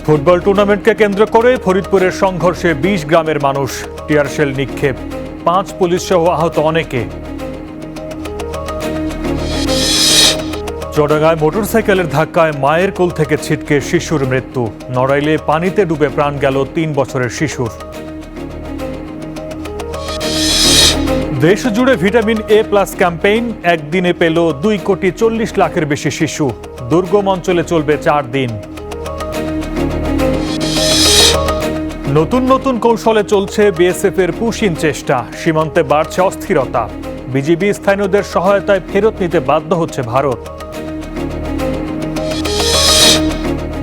Football টুর্নামেন্টকে কেন্দ্র করে ফরিদপুরের সংঘর্ষে ২০ গ্রামের মানুষ, টিয়ারশেল নিক্ষেপ, ৫ পুলিশ সহ আহত অনেকে। চুয়াডাঙ্গায় মোটরসাইকেলের ধাক্কায় মায়ের কোল থেকে ছিটকে শিশুর মৃত্যু। নড়াইলে পানিতে ডুবে প্রাণ গেল ৩ বছরের শিশুর। দেশ জুড়ে ভিটামিন এ প্লাস ক্যাম্পেইন, একদিনে পেল ২,৪০,০০,০০০ বেশি শিশু। দুর্গম অঞ্চলে চলবে ৪ দিন। নতুন নতুন কৌশলে চলছে বিএসএফ এর পুশিং চেষ্টা। সীমান্তে বাড়ছে অস্থিরতা। বিজিবি স্থানীয়দের সহায়তায় ফেরত নিতে বাধ্য হচ্ছে ভারত।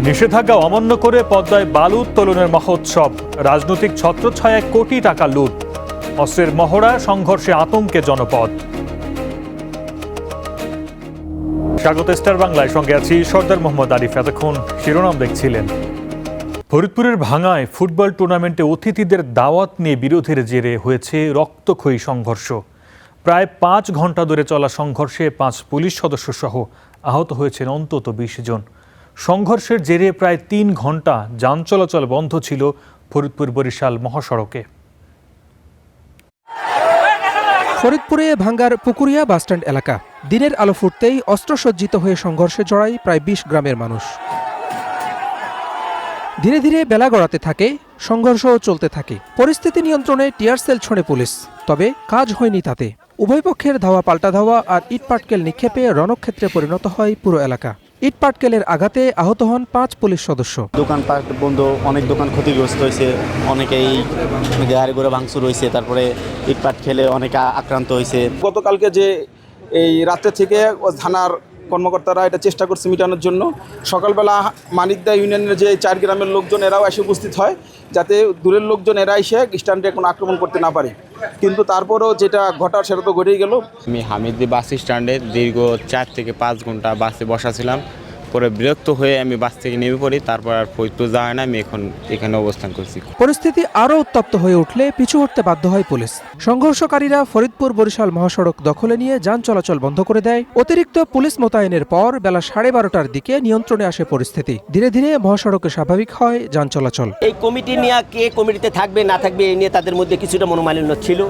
নিষেধাজ্ঞা অমান্য করে পদ্মায় বালু উত্তোলনের মহোৎসব। রাজনৈতিক ছত্রছায়ায় কোটি টাকা লুট। অস্ত্রের মহড়া, সংঘর্ষে আতঙ্কে জনপদ। স্বাগত স্টার বাংলায়, সঙ্গে আছি সর্দার মোহাম্মদ আরিফ। এতক্ষণ শিরোনাম দেখছিলেন। ফরিদপুরের ভাঙায় ফুটবল টুর্নামেন্টে অতিথিদের দাওয়াত নিয়ে বিরোধের জেরে হয়েছে রক্তক্ষয়ী সংঘর্ষ। প্রায় ৫ ঘন্টা ধরে চলা সংঘর্ষে ৫ পুলিশ সদস্য সহ আহত হয়েছেন অন্তত ২০ জন। সংঘর্ষের জেরে প্রায় ৩ ঘন্টা যান চলাচল বন্ধ ছিল ফরিদপুর বরিশাল মহাসড়কে। ফরিদপুরে ভাঙ্গার পুকুরিয়া বাসস্ট্যান্ড এলাকা। দিনের আলো ফুটতেই অস্ত্রসজ্জিত হয়ে সংঘর্ষে জড়ায় প্রায় ২০ গ্রামের মানুষ। ধীরে ধীরে বেলা গড়াতে থাকে, সংঘর্ষও চলতে থাকে। পরিস্থিতি নিয়ন্ত্রণে টিয়ার সেল ছোড়ে পুলিশ, তবে কাজ হয়নি তাতে। উভয় পক্ষের ধাওয়া পাল্টা ধাওয়া আর ইটপাটকেল নিক্ষেপে রণক্ষেত্রে পরিণত হয় পুরো এলাকা। ইটপাটকেলের আঘাতে আহত হন ৫ পুলিশ সদস্য। দোকানপাট বন্ধ, অনেক দোকান ক্ষতিগ্রস্ত হয়েছে, অনেকেই গাড়ি ঘোড়া ভাঙচুর হয়েছে, তারপরে ইটপাট খেলে অনেকে আক্রান্ত হয়েছে। গতকালকে যে এই রাতে থেকে থানার কর্মকর্তারা এটা চেষ্টা করছে মিটানোর জন্য। সকালবেলা মানিকদা ইউনিয়নের যে ৪ গ্রামের লোকজন এরাও এসে উপস্থিত হয়, যাতে দূরের লোকজন এরা এসে স্ট্যান্ডে কোনো আক্রমণ করতে না পারে। কিন্তু তারপরেও যেটা ঘটার সেটা তো ঘটেই গেল। আমি হামিদি বাস স্ট্যান্ডে দীর্ঘ ৪ থেকে ৫ ঘন্টা বাসে বসা ছিলাম। পরে বিরক্ত হয়ে আমি বাস থেকে নেমে পড়ি। তারপর আর ফরিদপুর যাওয়া না, আমি এখন এখানে অবস্থান করছি। পরিস্থিতি আরও উত্তপ্ত হয়ে উঠলে পিছু হটতে বাধ্য হয় পুলিশ। সংঘর্ষকারীরা ফরিদপুর বরিশাল মহাসড়ক দখলে নিয়ে যান চলাচল বন্ধ করে দেয়। অতিরিক্ত পুলিশ মোতায়েনের পর বেলা 12:30টার দিকে নিয়ন্ত্রণে আসে পরিস্থিতি। ধীরে ধীরে মহাসড়কে স্বাভাবিক হয় যান চলাচল। এই কমিটি নিয়ে কে কমিটিতে থাকবে না থাকবে এই নিয়ে তাদের মধ্যে কিছুটা মনোমালিন্য ছিল।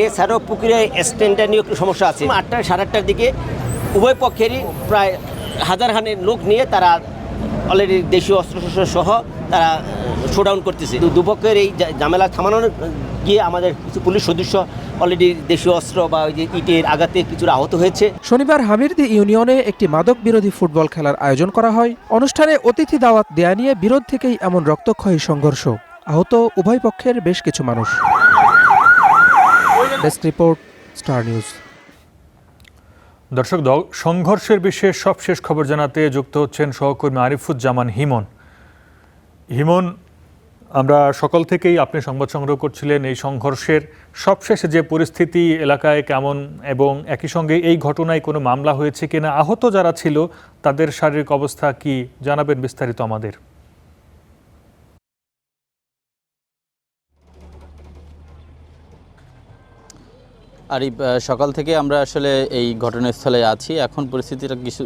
এছাড়াও পুকুরে স্ট্যান্ডটা নিয়ে একটু সমস্যা আছে। 8টা সাড়ে 8টার দিকে উভয় পক্ষেরই প্রায় হাজার লোক নিয়ে তারা অলরেডি দেশীয় অস্ত্রশস্ত্র সহ তারা শোডাউন করতেছে। দুপক্ষের এই ঝামেলা থামানোর গিয়ে আমাদের কিছু পুলিশ সদস্য অলরেডি দেশীয় অস্ত্র বা ওই যে ইটের আঘাতে কিছুটা আহত হয়েছে। শনিবার হামিরদি ইউনিয়নে একটি মাদক বিরোধী ফুটবল খেলার আয়োজন করা হয়। অনুষ্ঠানে অতিথি দাওয়াত দেয়া নিয়ে বিরোধ থেকেই এমন রক্তক্ষয়ী সংঘর্ষ। আহত উভয় পক্ষের বেশ কিছু মানুষ। Desk report, star news. দর্শক, সংঘর্ষের বিশেষ সবশেষ খবর জানাতে যুক্ত হচ্ছেন সহকর্মী আরিফুজ্জামান হিমন। হিমন, আমরা সকাল থেকেই আপনি সংবাদ সংগ্রহ করছিলেন এই সংঘর্ষের সবশেষে যে পরিস্থিতি এলাকায় কেমন, এবং একই সঙ্গে এই ঘটনায় কোনো মামলা হয়েছে কিনা, আহত যারা ছিল তাদের শারীরিক অবস্থা কি, জানাবেন বিস্তারিত আমাদের। আর সকাল থেকে আমরা আসলে এই ঘটনাস্থলে আছি। এখন পরিস্থিতিটা কিছু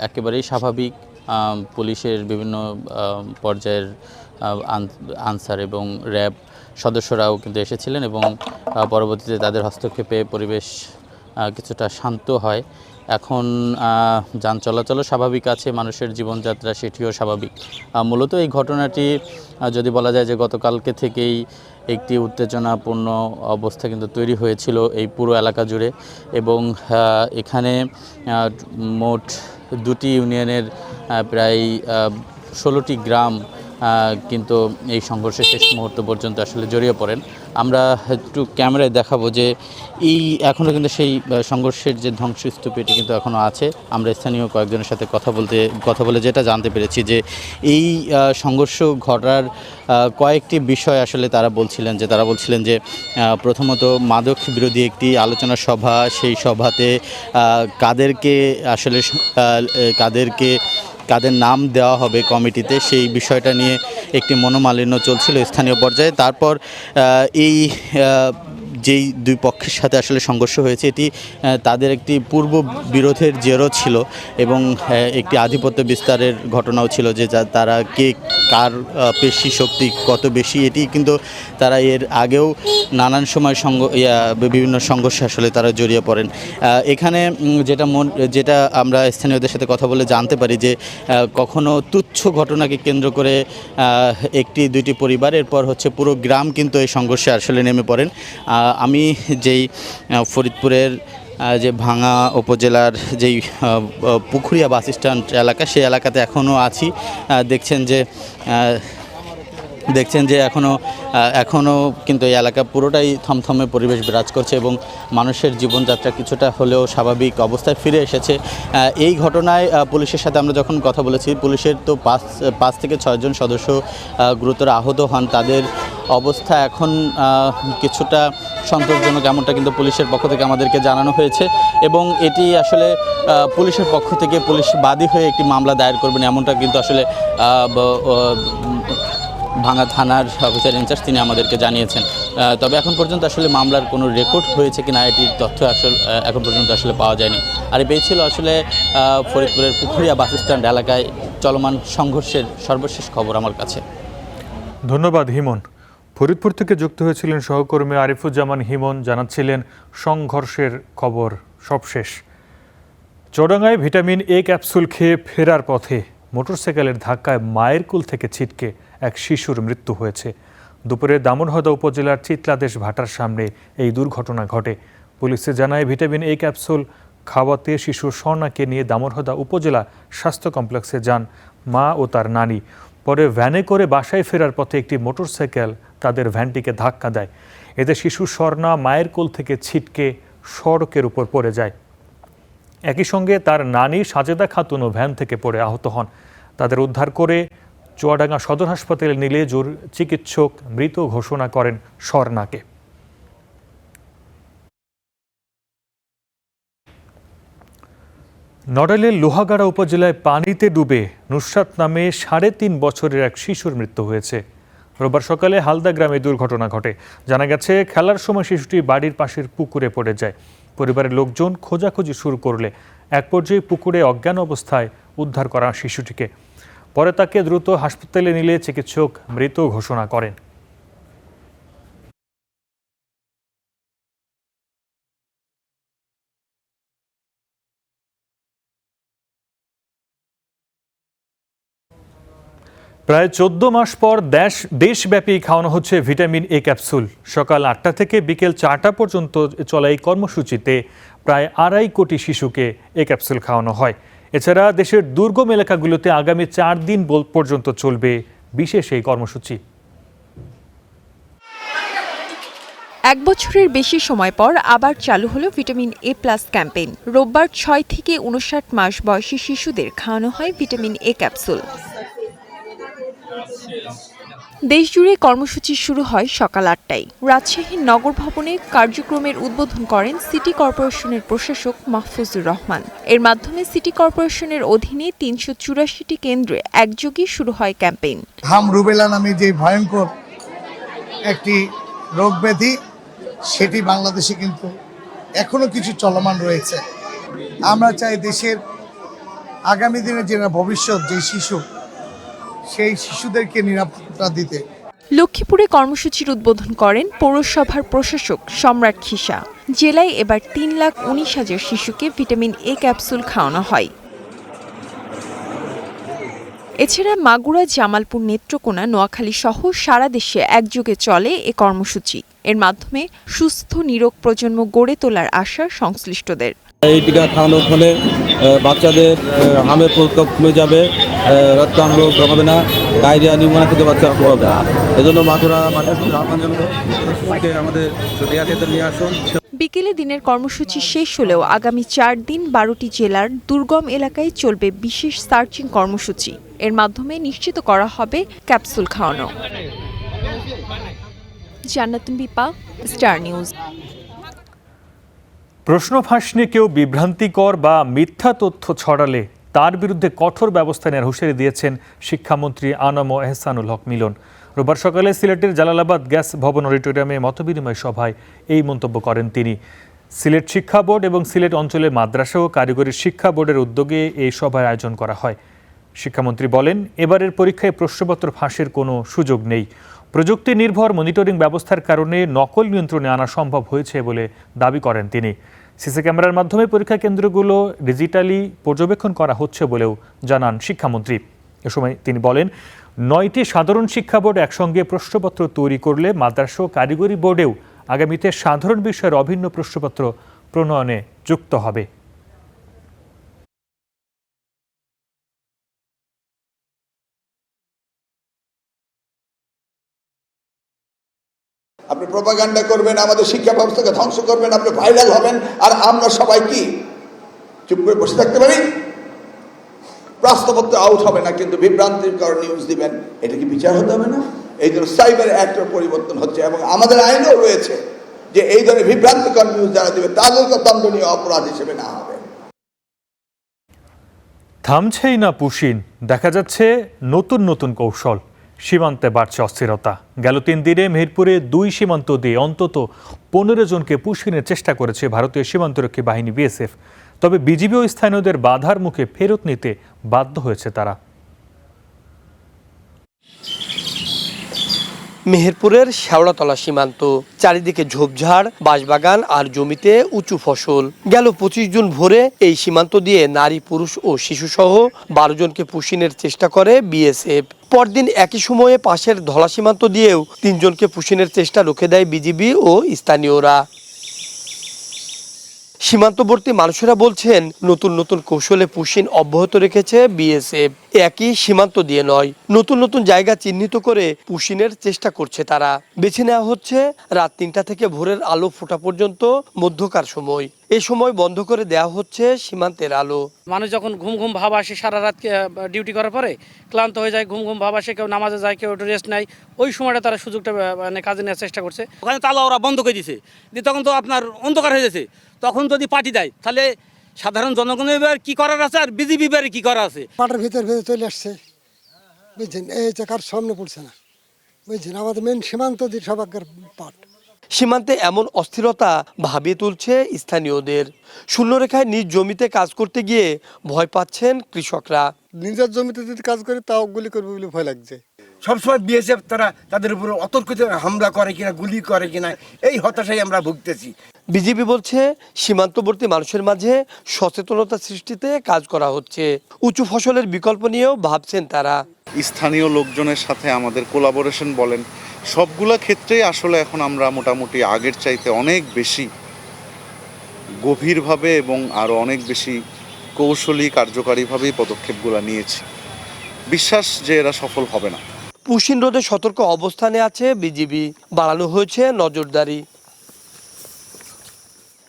একেবারেই স্বাভাবিক। পুলিশের বিভিন্ন পর্যায়ের আনসার এবং র্যাব সদস্যরাও কিন্তু এসেছিলেন এবং পরবর্তীতে তাদের হস্তক্ষেপে পরিবেশ কিছুটা শান্ত হয়। এখন যান চলাচলও স্বাভাবিক আছে, মানুষের জীবনযাত্রা সেটিও স্বাভাবিক। মূলত এই ঘটনাটি যদি বলা যায় যে গতকালকে থেকেই একটি উত্তেজনাপূর্ণ অবস্থা কিন্তু তৈরি হয়েছিল এই পুরো এলাকা জুড়ে, এবং এখানে মোট 2টি ইউনিয়নের প্রায় 16টি গ্রাম কিন্তু এই সংঘর্ষের শেষ মুহূর্ত পর্যন্ত আসলে জড়িয়ে পড়েন। আমরা একটু ক্যামেরায় দেখাবো যে এই এখনও কিন্তু সেই সংঘর্ষের যে ধ্বংসস্তূপ এটি কিন্তু এখনও আছে। আমরা স্থানীয় কয়েকজনের সাথে কথা বলে যেটা জানতে পেরেছি যে এই সংঘর্ষ ঘটার কয়েকটি বিষয় আসলে তারা বলছিলেন যে প্রথমত মাদক বিরোধী একটি আলোচনা সভা, সেই সভাতে কাদের নাম দেওয়া হবে কমিটিতে, সেই বিষয়টা নিয়ে একটি মনোমালিন্য চলছিল স্থানীয় পর্যায়ে। তারপর এই যেই দুই পক্ষের সাথে আসলে সংঘর্ষ হয়েছে এটি তাদের একটি পূর্ব বিরোধের জেরও ছিল এবং একটি আধিপত্য বিস্তারের ঘটনাও ছিল যে তারা কে কার পেশি শক্তি কত বেশি এটি কিন্তু তারা এর আগেও নানান সময় বিভিন্ন সংঘর্ষে আসলে তারা জড়িয়ে পড়েন। এখানে যেটা আমরা স্থানীয়দের সাথে কথা বলে জানতে পারি যে কখনো তুচ্ছ ঘটনাকে কেন্দ্র করে একটি দুইটি পরিবার এরপর হচ্ছে পুরো গ্রাম কিন্তু এই সংঘর্ষে আসলে নেমে পড়েন। আমি যেই ফরিদপুরের যে ভাঙা উপজেলার যেই পুকুরিয়া বাস স্ট্যান্ড এলাকা সেই এলাকাতে এখনও আছি। দেখছেন যে এখনও কিন্তু এই এলাকা পুরোটাই থমথমে পরিবেশ বিরাজ করছে এবং মানুষের জীবনযাত্রা কিছুটা হলেও স্বাভাবিক অবস্থায় ফিরে এসেছে। এই ঘটনায় পুলিশের সাথে আমরা যখন কথা বলেছি পুলিশের তো 5 থেকে 6 জন সদস্য গুরুতর আহত হন। তাদের অবস্থা এখন কিছুটা সন্তোষজনক এমনটা কিন্তু পুলিশের পক্ষ থেকে আমাদেরকে জানানো হয়েছে এবং এটি আসলে পুলিশের পক্ষ থেকে পুলিশ বাদী হয়ে একটি মামলা দায়ের করবেন এমনটা কিন্তু আসলে ভাঙা থানার অফিসার ইনচার্জ তিনি আমাদেরকে জানিয়েছেন। তবে এখন পর্যন্ত আসলে মামলার কোনো রেকর্ড হয়েছে কিনা এটির তথ্য আসলে এখন পর্যন্ত আসলে পাওয়া যায়নি। আর এই ছিল আসলে ফরিদপুরের পুকুরিয়া বাস স্ট্যান্ড এলাকায় চলমান সংঘর্ষের সর্বশেষ খবর আমার কাছে। ধন্যবাদ হিমন। ফরিদপুর থেকে যুক্ত হয়েছিলেন সহকর্মী আরিফুজ্জামান হিমন, জানাচ্ছিলেন সংঘর্ষের খবর সবশেষ। চুয়াডাঙ্গায় ভিটামিন এ ক্যাপসুল খেয়ে ফেরার পথে মোটরসাইকেলের ধাক্কায় মায়ের কোল থেকে ছিটকে এক শিশুর মৃত্যু হয়েছে। দুপুরে দামনহদা উপজেলার চিতলাদেশ ভাটার সামনে এই দুর্ঘটনা ঘটে। পুলিশে জানায় ভিটামিন এ ক্যাপসুল খাওয়াতে শিশু স্বর্ণাকে নিয়ে দামনহদা উপজেলা স্বাস্থ্য কমপ্লেক্সে যান মা ও তার নানি। পরে ভ্যানে করে বাসায় ফেরার পথে একটি মোটরসাইকেল তাদের ভ্যানটিকে ধাক্কা দেয়। এতে শিশু স্বর্ণা মায়ের কোল থেকে ছিটকে সড়কের উপর পড়ে যায়। একই সঙ্গে তার নানি সাজেদা খাতুনও ভ্যান থেকে পড়ে আহত হন। তাদের উদ্ধার করে চুয়াডাঙ্গা সদর হাসপাতালে নিলে চিকিৎসক মৃত ঘোষণা করেন স্বর্ণাকে। নড়াইলের লোহাগাড়া উপজেলায় পানিতে ডুবে নুসরাত নামে 3.5 বছরের এক শিশুর মৃত্যু হয়েছে। রোববার সকালে হালদা গ্রামে দুর্ঘটনা ঘটে। জানা গেছে খেলার সময় শিশুটি বাড়ির পাশের পুকুরে পড়ে যায়। পরিবারের লোকজন খোঁজাখুঁজি শুরু করলে এক পর্যায়ে পুকুরে অজ্ঞান অবস্থায় উদ্ধার করা শিশুটিকে। পরে তাকে দ্রুত হাসপাতালে নিলে চিকিৎসক মৃত ঘোষণা করেন। প্রায় 14 মাস পর দেশব্যাপী খাওয়ানো হচ্ছে ভিটামিন এ ক্যাপসুল। সকাল 8টা থেকে বিকেল 4টা পর্যন্ত চলা এই কর্মসূচিতে প্রায় 2.5 কোটি শিশুকে এ ক্যাপসুল খাওয়ানো হয়। এছাড়া দেশের দুর্গম এলাকাগুলোতে আগামী 4 দিন পর্যন্ত চলবে বিশেষ এই কর্মসূচি। 1 বছরের বেশি সময় পর আবার চালু হলো ভিটামিন এ প্লাস ক্যাম্পেইন। রোববার 6 থেকে 59 মাস বয়সী শিশুদের খাওয়ানো হয় ভিটামিন এ ক্যাপসুল। দেশজুড়ে কর্মসূচি শুরু হয় সকাল 8টায়। রাজশাহীর নগর ভবনে কার্যক্রমের উদ্বোধন করেন সিটি কর্পোরেশনের প্রশাসক মাহফুজুর রহমান। এর মাধ্যমে সিটি কর্পোরেশনের অধীনে 384টি কেন্দ্রে একযোগে শুরু হয় ক্যাম্পেইন। হাম রুবেলা নামে যে ভয়ঙ্কর একটি রোগ ব্যাধি সেটি বাংলাদেশে কিন্তু এখনো কিছু চলমান রয়েছে। আমরা চাই দেশের আগামী দিনে যে ভবিষ্যৎ যে শিশু সেই শিশুদেরকে নিরাপত্তা দিতে। লক্ষ্মীপুরে কর্মসূচির উদ্বোধন করেন পৌরসভার প্রশাসক সম্রাট খিসা। জেলায় এবার 3,19,000 শিশুকে ভিটামিন এ ক্যাপসুল খাওয়ানো হয়। এছাড়া মাগুরা, জামালপুর, নেত্রকোনা, নোয়াখালী সহ সারা দেশে একযোগে চলে এ কর্মসূচি। এর মাধ্যমে সুস্থ নিরোগ প্রজন্ম গড়ে তোলার আশা সংশ্লিষ্টদের। এই টিকা খাওয়ানোর ফলে বাচ্চাদের হামের প্রকোপ কমে যাবে, রক্তাঙ্গ হবে না, ডায়রিয়া নিউমোনিয়া থেকে বাচ্চা হবে। এজন্য মাথুরা আমাদের ক্ষেত্রে নিয়ে আসুন। বিকেলে দিনের কর্মসূচি শেষ হলেও আগামী 4 দিন 12টি জেলার দুর্গম এলাকায় চলবে বিশেষ সার্চিং কর্মসূচি। এর মাধ্যমে নিশ্চিত করা হবে ক্যাপসুল খাওয়ানো। Jannatun Bipa, Star News. প্রশ্ন ফাঁস নিয়ে কেউ বিভ্রান্তিকর বা মিথ্যা তথ্য ছড়ালে তার বিরুদ্ধে কঠোর ব্যবস্থা নেওয়ার হুঁশিয়ারি দিয়েছেন শিক্ষামন্ত্রী আনম এহসানুল হক মিলন। রোববার সকালে সিলেটের জালালাবাদ গ্যাস ভবন অডিটোরিয়ামে মতবিনিময় সভায় এই মন্তব্য করেন তিনি। সিলেট শিক্ষা বোর্ড এবং সিলেট অঞ্চলের মাদ্রাসা ও কারিগরি শিক্ষা বোর্ডের উদ্যোগে এই সভার আয়োজন করা হয়। শিক্ষামন্ত্রী বলেন, এবারের পরীক্ষায় প্রশ্নপত্র ফাঁসের কোনো সুযোগ নেই। প্রযুক্তি নির্ভর মনিটরিং ব্যবস্থার কারণে নকল নিয়ন্ত্রণে আনা সম্ভব হয়েছে বলে দাবি করেন তিনি। সিসি ক্যামেরার মাধ্যমে পরীক্ষা কেন্দ্রগুলো ডিজিটালি পর্যবেক্ষণ করা হচ্ছে বলেও জানান শিক্ষামন্ত্রী। এ সময় তিনি বলেন, 9টি সাধারণ শিক্ষা বোর্ড একসঙ্গে প্রশ্নপত্র তৈরি করলে মাদ্রাসা ও কারিগরি বোর্ডেও আগামীতে সাধারণ বিষয়ের অভিন্ন প্রশ্নপত্র প্রণয়নে যুক্ত হবে। আপনি প্রোপাগান্ডা করবেন, আমাদের শিক্ষা ব্যবস্থাকে ধ্বংস করবেন, আপনি ভাইরাল হবেন, আর আমরা সবাই কি চুপ করে বসে থাকতে পারি? প্রশ্নপত্র আউট হবে না, কিন্তু বিভ্রান্তিকর নিউজ দিবেন, এটা কি বিচার হতে হবে না? এই জন্য সাইবার অ্যাক্টের পরিবর্তন হচ্ছে এবং আমাদের আইনেও রয়েছে যে এই ধরনের বিভ্রান্তিকর নিউজ যারা দিবে তাদেরকে দণ্ডনীয় অপরাধ হিসেবে না হবে। থামছেই না পুশিন, দেখা যাচ্ছে নতুন নতুন কৌশল। সীমান্তে বাড়ছে অস্থিরতা। গেল 3 দিনে মেহেরপুরে 2 সীমান্ত দিয়ে অন্তত 15 জনকে পুশিনের চেষ্টা করেছে ভারতীয় সীমান্তরক্ষী বাহিনী বিএসএফ। তবে বিজিবি ও স্থানীয়দের বাধার মুখে ফেরত নিতে বাধ্য হয়েছে তারা। মেহেরপুরের শেওড়াতলা সীমান্ত, চারিদিকে ঝোপঝাড়, বাঁশবাগান আর জমিতে উঁচু ফসল। গেল 25 জুন ভোরে এই সীমান্ত দিয়ে নারী, পুরুষ ও শিশুসহ 12 জনকে পুশিনের চেষ্টা করে বিএসএফ। পরদিন একই সময়ে পাশের ধলা সীমান্ত দিয়েও 3 জনকে পুশিনের চেষ্টা রুখে দেয় বিজিবি ও স্থানীয়রা। সীমান্তবর্তী মানুষেরা বলছেন, নতুন নতুন কৌশলে পুশিন অব্যাহত রেখেছে বিএসএফ। একই সীমান্ত দিয়ে নয়, নতুন নতুন জায়গা চিহ্নিত করে পুশিনের চেষ্টা করছে তারা। বেছে নেওয়া হচ্ছে রাত 3টা থেকে ভোরের আলো ফোটা পর্যন্ত মধ্যকার সময়। এই সময় বন্ধ করে দেওয়া হচ্ছে সীমান্তের আলো। মানুষ যখন ঘুম ঘুম ভাব আসে, সারা রাত ডিউটি করার পরে ক্লান্ত হয়ে যায়, ঘুম ঘুম ভাব আসে, কেউ নামাজে যায়, কেউ একটু রেস্ট নেয়, ওই সময়টা তারা সুযোগটা মানে কাজে নেওয়ার চেষ্টা করছে। ওখানে তালা ওরা বন্ধ করে দিছে, তখন তো আপনার অন্ধকার হয়ে গেছে। তখন যদি পার্টি দেয় তাহলে সাধারণ জনগণের কি করার আছে আর বিজিবি কি করা আছে? পাটের ভিতরে চলে আসছে, বুঝছেন, এই জায়গার সামনে পড়ছে না, বুঝছেন, আমাদের মেন সীমান্ত দিয়ে সবাইকার পাট। সীমান্তে এমন অস্থিরতা ভাবিয়ে তুলছে স্থানীয়দের। শূন্যরেখায় নিজ জমিতে কাজ করতে গিয়ে ভয় পাচ্ছেন কৃষকরা। নিজের জমিতে যদি কাজ করে তাও গুলি করবে বলে ভয় লাগছে। সবসময় বিএসএফ তারা তাদের উপর অতর্কিত হামলা করে কিনা, গুলি করে কিনা, এই হতাশায় আমরা ভুগতেছি। বিজিবি বলছে, সীমান্তবর্তী মানুষের মাঝে সচেতনতা সৃষ্টিতে কাজ করা হচ্ছে। উঁচু ফসলের বিকল্প নিয়েও ভাবছেন তারা। স্থানীয় লোকজনের সাথে আমাদের কোলাবোরেশন বলেন, সবগুলা ক্ষেত্রেই আসলে এখন আমরা মোটামুটি আগের চাইতে অনেক বেশি গভীরভাবে এবং আরও অনেক বেশি কৌশলী কার্যকারীভাবেই পদক্ষেপগুলো নিয়েছি। বিশ্বাস যে এরা সফল হবে না। পুশিন রোধে সতর্ক অবস্থানে আছে বিজিবি, বাড়ানো হয়েছে নজরদারি।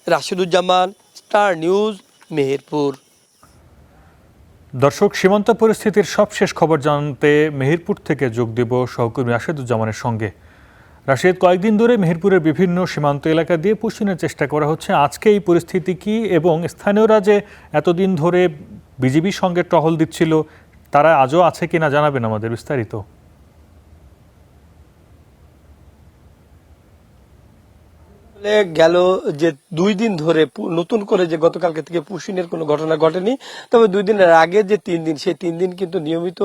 Rashiduzzaman, star news, Meherpur. দর্শক, সীমান্ত পরিস্থিতির সবশেষ খবর জানতে মেহেরপুর থেকে যোগ দেব সহকর্মী রাশেদুজ্জামানের সঙ্গে। রাশেদ, কয়েকদিন ধরে মেহেরপুরের বিভিন্ন সীমান্ত এলাকা দিয়ে পুশিনের চেষ্টা করা হচ্ছে। আজকে এই পরিস্থিতি কি, এবং স্থানীয়রা যে এতদিন ধরে বিজিবির সঙ্গে টহল দিচ্ছিল তারা আজও আছে কিনা জানাবেন আমাদের বিস্তারিত। গেল যে 2 দিন ধরে নতুন করে যে গতকালকে থেকে পুশিনের কোনো ঘটনা ঘটেনি, তবে 2 দিনের আগে যে 3 দিন, সেই 3 দিন কিন্তু নিয়মিত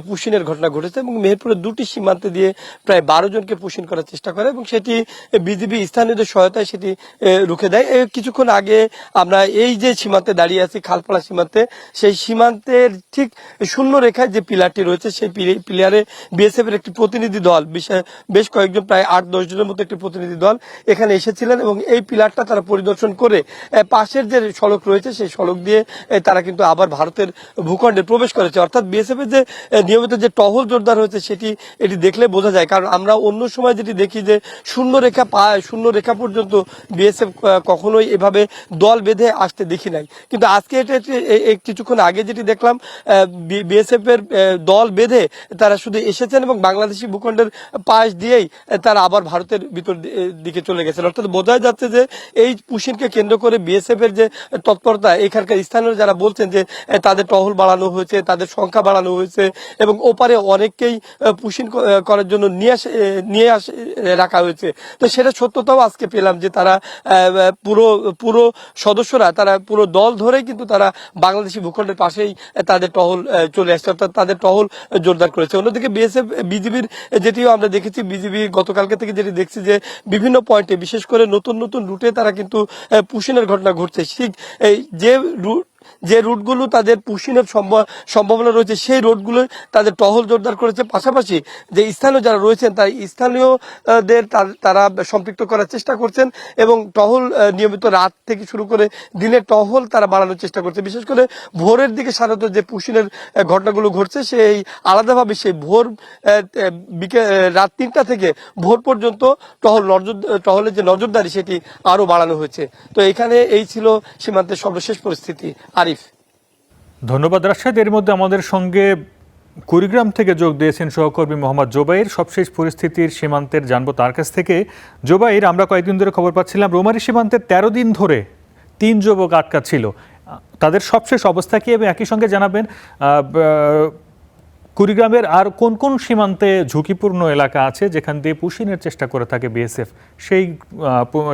পুশিনের ঘটনা ঘটেছে এবং মেহেরপুরের 2টি সীমান্তে দিয়ে প্রায় 12 জনকে পুশিন করার চেষ্টা করে এবং সেটি বিজিবি স্থানীয়দের সহায়তায় সেটি রুখে দেয়। কিছুক্ষণ আগে আমরা এই যে সীমান্তে দাঁড়িয়ে আছি, খালপাড়া সীমান্তে, সেই সীমান্তের ঠিক শূন্য রেখায় যে পিলারটি রয়েছে, সেই পিলারে বিএসএফ এর একটি প্রতিনিধি দল, বেশ কয়েকজন, প্রায় 8-10 জনের মতো একটি প্রতিনিধি দল এখানে এসেছিলেন এবং এই পিলারটা তারা পরিদর্শন করে পাশের যে সড়ক রয়েছে সেই সড়ক দিয়ে তারা কিন্তু আবার ভারতের ভূখণ্ডে প্রবেশ করেছে। অর্থাৎ বিএসএফ এর যে নিয়মিত যে টহল জোরদার হয়েছে এটি দেখলে বোঝা যায়। কারণ আমরা অন্য সময় যেটি দেখি যে শূন্য রেখা পর্যন্ত বিএসএফ কখনোই এভাবে দল বেঁধে আসতে দেখি নাই, কিন্তু আজকে এটা কিছুক্ষণ আগে যেটি দেখলাম, বিএসএফ এর দল বেঁধে তারা শুধু এসেছেন এবং বাংলাদেশি ভূখণ্ডের পাশ দিয়েই তারা আবার ভারতের ভিতর দিকে চলে গেছেন। অর্থাৎ বোঝা যাচ্ছে যে এই পুশিনকে কেন্দ্র করে বিএসএফ এর যে তৎপরতা, এখানকার স্থানীয় যারা বলছেন যে তাদের টহল বাড়ানো হয়েছে, তাদের সংখ্যা বাড়ানো হয়েছে এবং ওপারে অনেককেই পুশিন করার জন্য নিয়ে রাখা হয়েছে। তো সেটা সত্যতাও আজকে পেলাম যে তারা পুরো সদস্যরা, তারা পুরো দল ধরেই কিন্তু তারা বাংলাদেশি ভূখণ্ডের পাশেই তাদের টহল চলে আসছে, অর্থাৎ তাদের টহল জোরদার করেছে। অন্যদিকে বিএসএফ বিজিবির যেটিও আমরা দেখেছি, বিজিবি গতকালকে থেকে যেটি দেখছি যে বিভিন্ন পয়েন্টে বিশেষ করে নতুন নতুন রুটে তারা কিন্তু পুশিনের ঘটনা ঘটছে। ঠিক যে রুটগুলো তাদের পুশিনের সম্ভাবনা রয়েছে সেই রুটগুলো তাদের টহল জোরদার করেছে। পাশাপাশি যে স্থানীয় যারা রয়েছেন তাই স্থানীয়দের তারা সম্পৃক্ত করার চেষ্টা করছেন এবং টহল নিয়মিত রাত থেকে শুরু করে দিনের টহল তারা বাড়ানোর চেষ্টা করছে। বিশেষ করে ভোরের দিকে সাধারণত যে পুশিনের ঘটনাগুলো ঘটছে সেই আলাদাভাবে সেই ভোর রাত 3টা থেকে ভোর পর্যন্ত টহলের যে নজরদারি সেটি আরো বাড়ানো হয়েছে। তো এখানে এই ছিল সীমান্তের সর্বশেষ পরিস্থিতি। আরিফ, ধন্যবাদ রাশাদ। এর মধ্যে আমাদের সঙ্গে কুড়িগ্রাম থেকে যোগ দিয়েছেন সহকর্মী মোহাম্মদ জোবাইর। সবশেষ পরিস্থিতির সীমান্তের জানবো তার কাছ থেকে। জোবাইর, আমরা কয়েকদিন ধরে খবর পাচ্ছিলাম রৌমারী সীমান্তে 13 দিন ধরে 3 যুবক আটকা ছিল, তাদের সবশেষ অবস্থা কি? এবং একই সঙ্গে জানাবেন কুড়িগ্রামের আর কোন কোন সীমান্তে ঝুঁকিপূর্ণ এলাকা আছে যেখান দিয়ে পুশিনের চেষ্টা করে থাকে বিএসএফ, সেই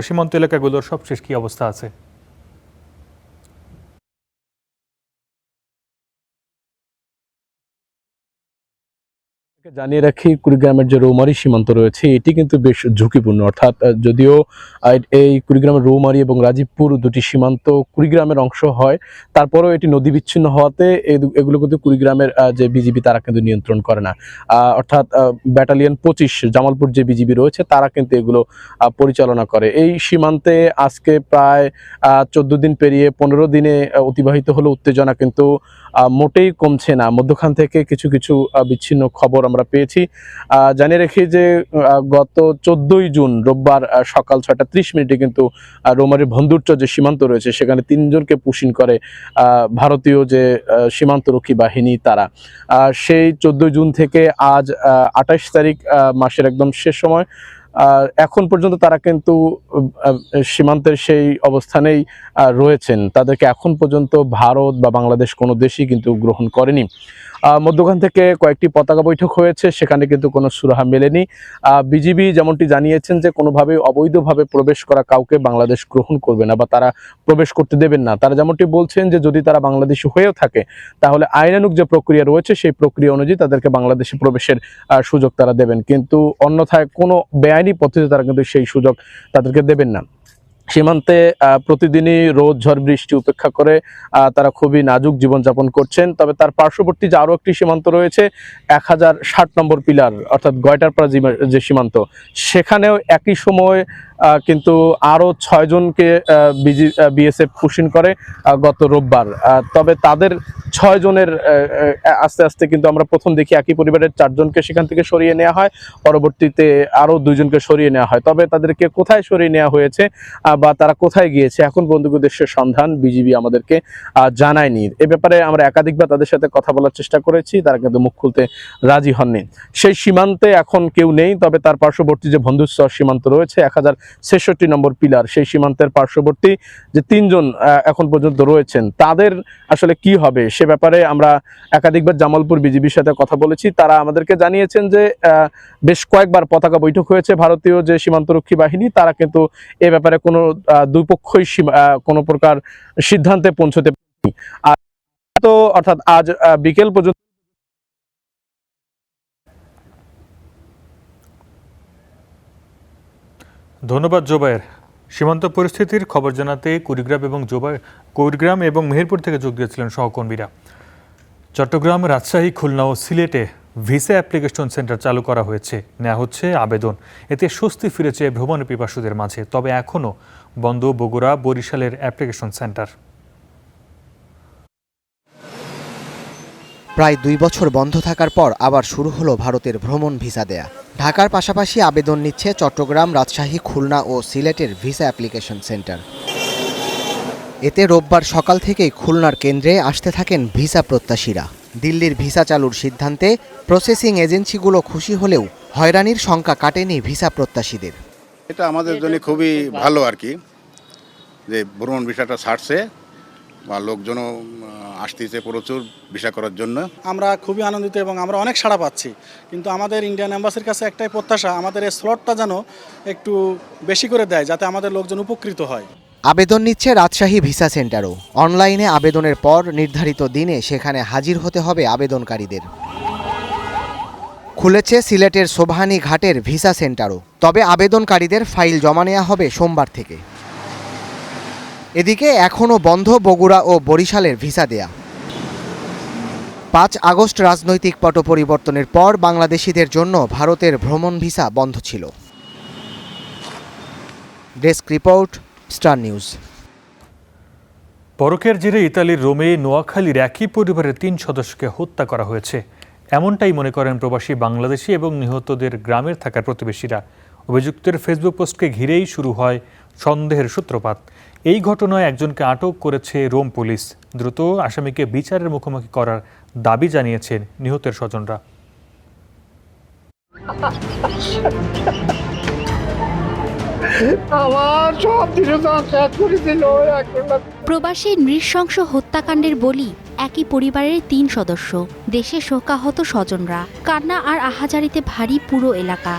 সীমান্ত এলাকাগুলোর সবশেষ কি অবস্থা আছে? জানিয়ে রাখি, কুড়িগ্রামের যে রৌমারী সীমান্ত রয়েছে এটি কিন্তু বেশ ঝুঁকিপূর্ণ। অর্থাৎ যদিও এই কুড়িগ্রামের রৌমারী এবং রাজীবপুর দুটি সীমান্ত কুড়িগ্রামের অংশ হয়, তারপরেও এটি নদী বিচ্ছিন্ন হওয়াতে এগুলো কিন্তু কুড়িগ্রামের যে বিজিবি তারা কিন্তু নিয়ন্ত্রণ করে না। অর্থাৎ ব্যাটালিয়ন 25 জামালপুর যে বিজিবি রয়েছে তারা কিন্তু এগুলো পরিচালনা করে। এই সীমান্তে আজকে প্রায় 14 দিন পেরিয়ে 15 দিনে অতিবাহিত হলো উত্তেজনা কিন্তু মোটেই কমছে না। মধ্যখান থেকে কিছু কিছু বিচ্ছিন্ন খবর আমরা পেয়েছি। জানিয়ে রেখে যে গত 14ই জুন রোববার সকাল 6:30 কিন্তু রৌমারীর বন্ধুরচর যে সীমান্ত রয়েছে সেখানে 3 জনকে পুশিন করে ভারতীয় যে সীমান্তরক্ষী বাহিনী তারা। সেই 14 জুন থেকে আজ 28 তারিখ মাসের একদম শেষ সময় এখন পর্যন্ত তারা কিন্তু সীমান্তের সেই অবস্থানেই রয়েছেন। তাদেরকে এখন পর্যন্ত ভারত বা বাংলাদেশ কোনো দেশই কিন্তু গ্রহণ করেনি। মধ্যখান থেকে কয়েকটি পতাকা বৈঠক হয়েছে, সেখানে কিন্তু কোনো সুরাহা মেলেনি। বিজিবি যেমনটি জানিয়েছেন যে কোনোভাবে অবৈধভাবে প্রবেশ করা কাউকে বাংলাদেশ গ্রহণ করবে না বা তারা প্রবেশ করতে দেবেন না। তারা যেমনটি বলছেন যে যদি তারা বাংলাদেশি হয়েও থাকে তাহলে আইনানুগ যে প্রক্রিয়া রয়েছে সেই প্রক্রিয়া অনুযায়ী তাদেরকে বাংলাদেশে প্রবেশের সুযোগ তারা দেবেন, কিন্তু অন্যথায় কোনো বেআইনি পদ্ধতিতে তারা কিন্তু সেই সুযোগ তাদেরকে দেবেন না। সীমান্তে প্রতিদিনই রোদ ঝড় বৃষ্টি উপেক্ষা করে তারা খুবই নাজুক জীবনযাপন করছেন। তবে তার পার্শ্ববর্তী যে আরও একটি সীমান্ত রয়েছে 1060 নম্বর পিলার অর্থাৎ গয়টারপাড়া যে সীমান্ত, সেখানেও একই সময় কিন্তু আরও 6 জনকে বিএসএফ পুশিন করে গত রোববার। তবে তাদের 6 জনের আস্তে আস্তে কিন্তু আমরা প্রথম দেখি একই পরিবারের 4 জনকে সেখান থেকে সরিয়ে নেওয়া হয়, পরবর্তীতে আরও 2 জনকে সরিয়ে নেওয়া হয়। তবে তাদেরকে কোথায় সরিয়ে নেওয়া হয়েছে বা তারা কোথায় গিয়েছে এখন বন্দুক উদ্দেশ্যের সন্ধান বিজিবি আমাদেরকে জানায়নি। এ ব্যাপারে আমরা একাধিকবার তাদের সাথে কথা বলার চেষ্টা করেছি, তারা কিন্তু মুখ খুলতে রাজি হননি। সেই সীমান্তে এখন কেউ নেই, তবে তার পার্শ্ববর্তী যে বন্ধুরচর সীমান্ত রয়েছে 1066 নম্বর পিলার, সেই সীমান্তের পার্শ্ববর্তী যে 3 জন এখন পর্যন্ত রয়েছেন তাদের আসলে কি হবে সে ব্যাপারে আমরা একাধিকবার জামালপুর বিজিবির সাথে কথা বলেছি। তারা আমাদেরকে জানিয়েছেন যে বেশ কয়েকবার পতাকা বৈঠক হয়েছে ভারতীয় যে সীমান্তরক্ষী বাহিনী, তারা কিন্তু এ ব্যাপারে কোনো দুই পক্ষই কোনো প্রকার সিদ্ধান্তে পৌঁছতে পারেনি। তো অর্থাৎ আজ বিকেল পর্যন্ত ধন্যবাদ জোবায়ের। সীমান্ত পরিস্থিতির খবর জানাতে কুড়িগ্রাম এবং মেহেরপুর থেকে যোগ দিয়েছিলেন সহকর্মীরা। চট্টগ্রাম, রাজশাহী, খুলনা ও সিলেটে ভিসা অ্যাপ্লিকেশন সেন্টার চালু করা হয়েছে, নেওয়া হচ্ছে আবেদন। এতে স্বস্তি ফিরেছে ভ্রমণ পিপাসুদের মাঝে। তবে এখনও বন্ধ বগুড়া, বরিশালের অ্যাপ্লিকেশন সেন্টার। প্রায় 2 বছর বন্ধ থাকার পর আবার শুরু হলো ভারতের ভ্রমণ ভিসা দেয়া। ঢাকার পাশাপাশি আবেদন নিচ্ছে চট্টগ্রাম, রাজশাহী, খুলনা ও সিলেটের ভিসা অ্যাপ্লিকেশন সেন্টার। এতে রোববার সকাল থেকেই খুলনার কেন্দ্রে আসতে থাকেন ভিসা প্রত্যাশীরা। দিল্লির ভিসা চালুর সিদ্ধান্তে প্রসেসিং এজেন্সিগুলো খুশি হলেও হয়রানির শঙ্কা কাটেনি ভিসা প্রত্যাশীদের। এটা আমাদের জন্য খুবই ভালো আর কি, যে ভ্রমণ ভিসাটা ছাড়ছে বা লোকজনও আসতেছে প্রচুর ভিসা করার জন্য। আমরা খুবই আনন্দিত এবং আমরা অনেক সাড়া পাচ্ছি, কিন্তু আমাদের ইন্ডিয়ান এম্বাসির কাছে একটাই প্রত্যাশা, আমাদের এই স্লটটা যেন একটু বেশি করে দেয়, যাতে আমাদের লোকজন উপকৃত হয়। আবেদন নিচ্ছে রাজশাহী ভিসা সেন্টারও। অনলাইনে আবেদনের পর নির্ধারিত দিনে সেখানে হাজির হতে হবে আবেদনকারীদের। খুলেছে সিলেটের সোবহানি ঘাটের ভিসা সেন্টারও, তবে আবেদনকারীদের ফাইল জমা নেওয়া হবে সোমবার থেকে। এদিকে এখনও বন্ধ বগুড়া ও বরিশালের ভিসা দেয়া। 5 আগস্ট রাজনৈতিক পট পরিবর্তনের পর বাংলাদেশিদের জন্য ভারতের ভ্রমণ ভিসা বন্ধ ছিল। Desk report, star News. পরকের জেরে ইতালির রোমে নোয়াখালীর একই পরিবারের 3 সদস্যকে হত্যা করা হয়েছে, এমনটাই মনে করেন প্রবাসী বাংলাদেশি এবং নিহতদের গ্রামের থাকার প্রতিবেশীরা। অভিযুক্তের ফেসবুক পোস্টকে ঘিরেই শুরু হয় সন্দেহের সূত্রপাত। এই ঘটনায় একজনকে আটক করেছে রোম পুলিশ। দ্রুত আসামিকে বিচারের মুখোমুখি করার দাবি জানিয়েছেন নিহতের স্বজনরা। প্রবাসী নৃশংস হত্যাকাণ্ডের বলি একই পরিবারের 3 সদস্য। দেশে শোকাহত স্বজনরা, কান্না আর আহাজারিতে ভারী পুরো এলাকা।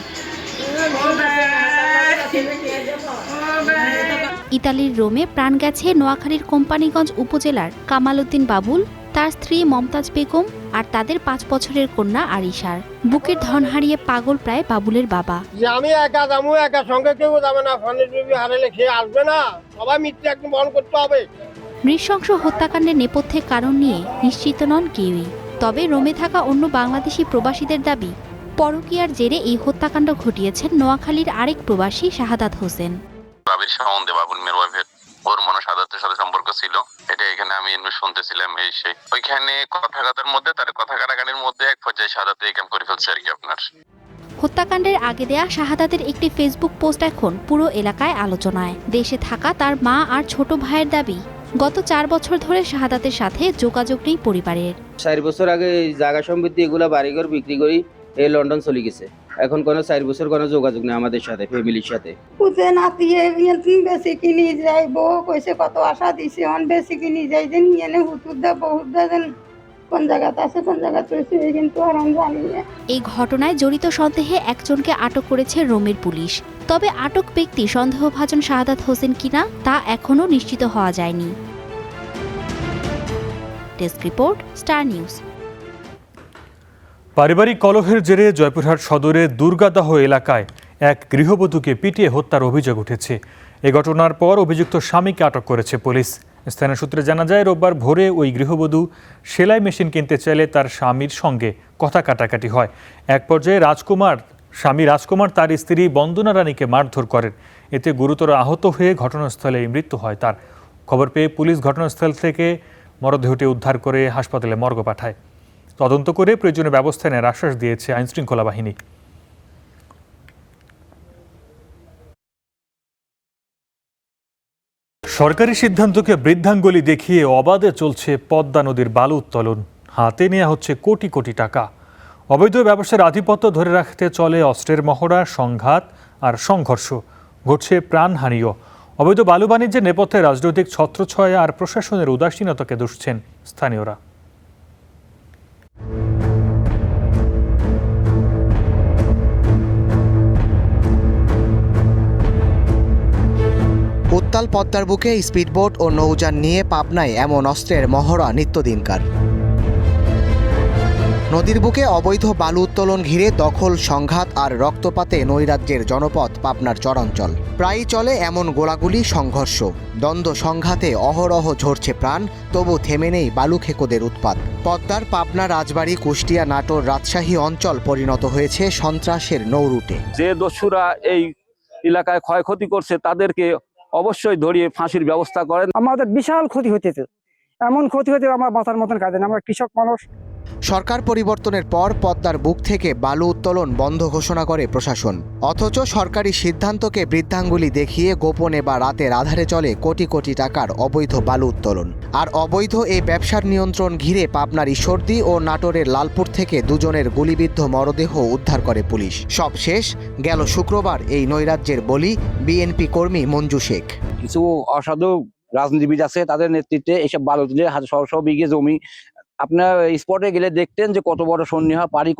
ইতালির রোমে প্রাণ গেছে নোয়াখালীর কোম্পানিগঞ্জ উপজেলার কামাল উদ্দিন বাবুল, তার স্ত্রী মমতাজ বেগম আর তাদের 5 বছরের কন্যা আরিশার। বুকের ধন হারিয়ে পাগল প্রায় বাবুলের বাবা। আমি একা যাবো, একা সঙ্গে কেউ যাবে না, ফানির বেবি হারালে খেয়ে আসবে না, সবাই মৃত্যু একদম বহন করতে হবে। নৃশংস হত্যাকাণ্ডের নেপথ্যে কারণ নিয়ে নিশ্চিত নন কেউই। তবে রোমে থাকা অন্য বাংলাদেশি প্রবাসীদের দাবি, পরকীয়ার জেরে এই হত্যাকাণ্ড ঘটিয়েছেন নোয়াখালীর আরেক প্রবাসী শাহাদাত হোসেন। বাবির সম্বন্ধে বাবুল মেয়ের ওয়াইফের ওর মনে শাহাদাতের সাথে সম্পর্ক ছিল, এটা এখানে আমি শুনতেছিলাম। এই সেই ওইখানে কথার মধ্যে তার কথা কাটাকাটির মধ্যে এক পর্যায়ে শাহাদাত এই ক্যাম্প করে ফেলছে আর কি। আপনার হত্যাকাণ্ডের আগে দেয়া শাহাদাতের একটি ফেসবুক পোস্ট এখন পুরো এলাকায় আলোচনায়। দেশে থাকা তার মা আর ছোট ভাইয়ের দাবি, গত 4 বছর ধরে শাহাদাতের সাথে যোগাযোগ নেই পরিবারের। 4 বছর আগে জায়গা সম্পত্তি এগুলা বাড়িঘর বিক্রি করি এই লন্ডন চলে গেছে। এখন কোনো 4 বছর কোনো যোগাযোগ নেই আমাদের সাথে, ফ্যামিলির সাথে। পুতে নাতিয়ে বেশি কিনি যাই, বউ কইছে কত আশা দিছে, অন বেশি কিনি যাই যে নিয়ে নে হুতুর দা বহুত দেন কোন জায়গাতে আছে কোন জায়গাতে আছে, কিন্তু আর আমি জানি না। এই ঘটনায় জড়িত সন্দেহে একজনকে আটক করেছে রোমের পুলিশ। তবে আটক ব্যক্তি সন্দেহভাজন শাহাদাত হোসেন কিনা তা এখনও নিশ্চিত হওয়া যায়নি। Desk report, star news. পারিবারিক কলহের জেরে জয়পুরহাট সদরে দুর্গাদাহ এলাকায় এক গৃহবধূকে পিটিয়ে হত্যার অভিযোগ উঠেছে। এ ঘটনার পর অভিযুক্ত স্বামীকে আটক করেছে পুলিশ। স্থানীয় সূত্রে জানা যায়, রোববার ভোরে ওই গৃহবধূ সেলাই মেশিন কিনতে চাইলে তার স্বামীর সঙ্গে কথা কাটাকাটি হয়। এক পর্যায়ে স্বামী রাজকুমার তার স্ত্রী বন্দনা রানীকে মারধর করেন। এতে গুরুতর আহত হয়ে ঘটনাস্থলে মৃত্যু হয় তার। খবর পেয়ে পুলিশ ঘটনাস্থল থেকে মরদেহটি উদ্ধার করে হাসপাতালে মর্গ পাঠায়। তদন্ত করে প্রয়োজনীয় ব্যবস্থা নেওয়ার আশ্বাস দিয়েছে আইনশৃঙ্খলা বাহিনী। সরকারি সিদ্ধান্তকে বৃদ্ধাঙ্গুলি দেখিয়ে অবাধে চলছে পদ্মা নদীর বালু উত্তোলন। হাতে নেওয়া হচ্ছে কোটি কোটি টাকা। অবৈধ ব্যবসার আধিপত্য ধরে রাখতে চলে অস্ত্রের মহড়া, সংঘাত আর সংঘর্ষ। ঘটছে প্রাণহানিও। অবৈধ বালু বাণিজ্যের নেপথ্যে রাজনৈতিক ছত্রছায়া আর প্রশাসনের উদাসীনতাকে দুষছেন স্থানীয়রা। উত্তাল পদ্মার বুকে স্পিডবোট ও নৌযান নিয়ে পাবনায় এমন অস্ত্রের মহড়া নিত্যদিনকার। নদীর বুকে অবৈধ বালু উত্তোলন ঘিরে দখল, সংঘাত আর রক্তপাতে নৈরাজ্যের জনপদ পাবনার চরাঞ্চল। প্রায়ই চলে এমন গোলাগুলি, সংঘর্ষ, দ্বন্দ্ব, সংঘাতে অহরহ ঝরছে প্রাণ, তবু থেমে নেই বালু খেকোদের উৎপাত। পদ্মার পাবনা, রাজবাড়ী, কুষ্টিয়া, নাটোর, রাজশাহী অঞ্চল পরিণত হয়েছে সন্ত্রাসের নৌরুটে। যে দস্যুরা এই এলাকায় ক্ষয়ক্ষতি করছে তাদেরকে অবশ্যই ধরিয়ে ফাঁসির ব্যবস্থা করেন। আমাদের বিশাল ক্ষতি হতেছে, এমন ক্ষতি হতে আমার বাঁচার মতন কাজ নেই। আমরা কৃষক মানুষ, সরকার পরিবর্তনের পর পদ্মার বুক থেকে বালু উত্তোলন বন্ধ ঘোষণা করে প্রশাসন। অথচ সরকারি সিদ্ধান্তকে বৃদ্ধাঙ্গুলি দেখিয়ে গোপনে বা রাতের আধারে চলে কোটি কোটি টাকার অবৈধ বালু উত্তোলন। আর অবৈধ এই ব্যবসার নিয়ন্ত্রণ ঘিরে পাবনার ঈশ্বরদী ও নাটোরের লালপুর থেকে দুজনের গুলিবিদ্ধ মরদেহ উদ্ধার করে পুলিশ। সব শেষ গেল শুক্রবার এই নৈরাজ্যের বলি বিএনপি কর্মী মঞ্জু শেখ। কিছু অসাধু রাজনীতিবিদ আছে, তাদের নেতৃত্বে এইসব বালু তুলে শত বিঘে জমি, আপনার স্পটে গেলে দেখতেন যে কত বড় সন্নিহা পাড়ি,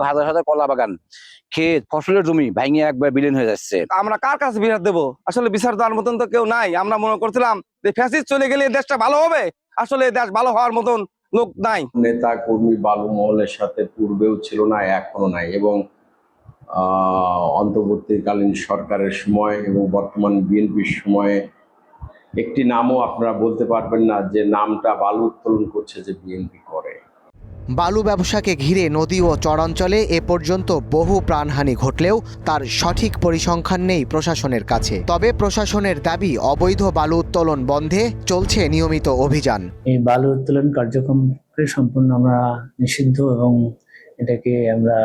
হাজার হাজার কলা বাগান, ক্ষেত, ফসলের জমি ভাঙিয়ে একবার বিলীন হয়ে যাচ্ছে। আমরা কার কাছে বিচার দেবো? আসলে বিচার দেওয়ার মতন তো কেউ নাই। আমরা মনে করছিলাম যে ফ্যাসিস্ট চলে গেলে দেশটা ভালো হবে, আসলে দেশ ভালো হওয়ার মতন লোক নাই। নেতা কর্মী বালু মহলের সাথে পূর্বেও ছিল না, এখনো নাই, এবং অন্তর্বর্তীকালীন সরকারের সময় এবং বর্তমান বিএনপির সময়ে একটি নামও আপনারা বলতে পারবেন না যে নামটা বালু উত্তোলন করছে যে বিএনপি করে। বালু ব্যবসাকে ঘিরে নদী ও চরাঞ্চলে এ পর্যন্ত বহু প্রাণহানি ঘটলেও তার সঠিক পরিসংখ্যান নেই প্রশাসনের কাছে। তবে প্রশাসনের দাবি অবৈধ বালু উত্তোলন বন্ধে চলছে নিয়মিত অভিযান। এই বালু উত্তোলন কার্যক্রমকে সম্পূর্ণ আমরা নিষিদ্ধ এবং এটাকে আমরা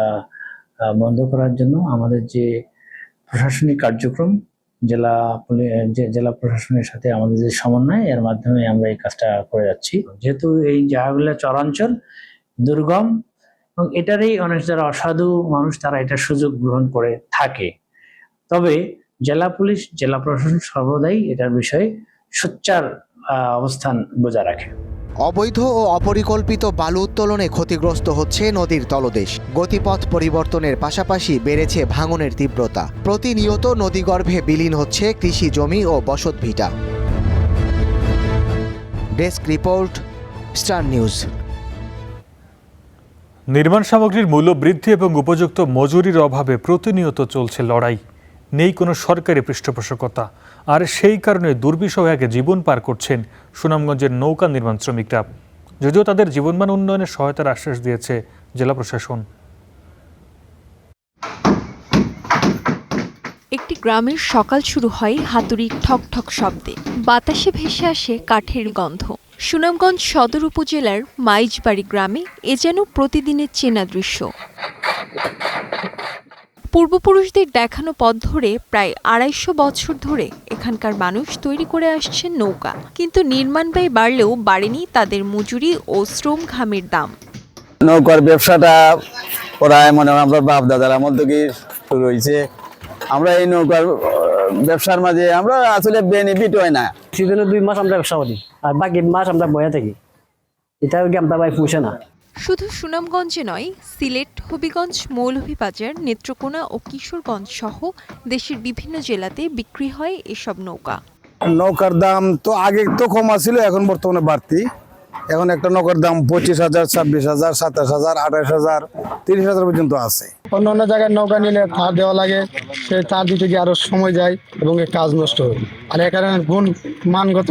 বন্ধ করার জন্য আমাদের যে প্রশাসনিক কার্যক্রম, জেলা প্রশাসনের সাথে আমাদের যে সমন্বয়, এর মাধ্যমে আমরা এই কাজটা করে যাচ্ছি। যেহেতু এই জায়গাগুলো চরাঞ্চল, দুর্গম, এবং এটারই অনেক যারা অসাধু মানুষ তারা এটার সুযোগ গ্রহণ করে থাকে। তবে জেলা পুলিশ, জেলা প্রশাসন সর্বদাই এটার বিষয়ে সোচ্চার অবস্থান বজায় রাখে। অবৈধ ও অপরিকল্পিত বালু উত্তোলনে ক্ষতিগ্রস্ত হচ্ছে নদীর তলদেশ। গতিপথ পরিবর্তনের পাশাপাশি বেড়েছে ভাঙনের তীব্রতা। প্রতিনিয়ত নদীগর্ভে বিলীন হচ্ছে কৃষি জমি ও বসতভিটা। Desk report, star News. নির্মাণ সামগ্রীর মূল্য বৃদ্ধি এবং উপযুক্ত মজুরির অভাবে প্রতিনিয়ত চলছে লড়াই। নেই কোনো সরকারি পৃষ্ঠপোষকতা, আর সেই কারণে দুর্বিষহ এক জীবন পার করছেন সুনামগঞ্জের নৌকা নির্মাণ শ্রমিকরা। যদিও তাদের জীবনমান উন্নয়নের সহায়তার আশ্বাস দিয়েছে জেলা প্রশাসন। একটি গ্রামের সকাল শুরু হয় হাতুড়ির ঠক ঠক শব্দে। বাতাসে ভেসে আসে কাঠের গন্ধ। সুনামগঞ্জ সদর উপজেলার মাইজবাড়ি গ্রামে এ যেন প্রতিদিনের চেনা দৃশ্য। পূর্বপুরুষদের দেখানো পথ ধরে প্রায় ২৫০ বছর ধরে এখানকার মানুষ তৈরি করে আসছেন নৌকা। কিন্তু নির্মাণ ব্যয় বাড়লেও বাড়েনি তাদের মজুরি ও শ্রম ঘামের দাম। নৌকার ব্যবসাটা প্রায় মনে হয় আমরা বাপ দাদার আমল থেকে শুরু হয়েছে। আমরা এই নৌকার ব্যবসার মাঝে আমরা আসলে বেনিফিট হয় না। সিজনে 2 মাস আমরা ব্যবসা করি, আর বাকি মাস আমরা বয়ে থাকি। এটা আমরা ভাই পুষে না। শুধু সুনামগঞ্জে নয়, সিলেট, হবিগঞ্জ, মৌলভীবাজার, নেত্রকোনা ও কিশোরগঞ্জ সহ দেশের বিভিন্ন জেলাতে বিক্রি হয় এসব নৌকা। নৌকার দাম তো আগে তো কম ছিল, এখন বর্তমানে বাড়তি। এখন একটা নৌকার দাম 25,000, 26,000, 27,000, 28,000, 30,000 পর্যন্ত আছে। অন্য অন্য জায়গায় নৌকা নিলে তার দেওয়া লাগে, সে তার দিতে গিয়ে আরো সময় যায় এবং কাজ নষ্ট হয়। আর এখানে গুণ মানগত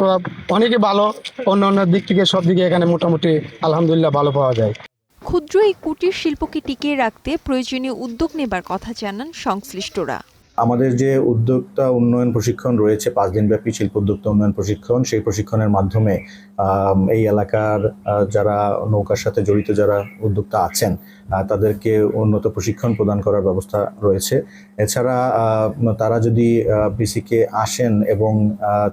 অনেকে ভালো, অন্য অন্য দিক থেকে সব দিকে এখানে মোটামুটি আলহামদুলিল্লাহ ভালো পাওয়া যায়। ক্ষুদ্র এই কুটির শিল্পকে টিকিয়ে রাখতে প্রয়োজনীয় উদ্যোগ নেবার কথা জানান সংশ্লিষ্টরা। আমাদের যে উদ্যোক্তা উন্নয়ন প্রশিক্ষণ রয়েছে, 5 দিনব্যাপী শিল্প উদ্যোক্তা উন্নয়ন প্রশিক্ষণ, সেই প্রশিক্ষণের মাধ্যমে এই এলাকার যারা নৌকার সাথে জড়িত যারা উদ্যোক্তা আছেন তাদেরকে উন্নত প্রশিক্ষণ প্রদান করার ব্যবস্থা রয়েছে। এছাড়া তারা যদি বিসিকে আসেন এবং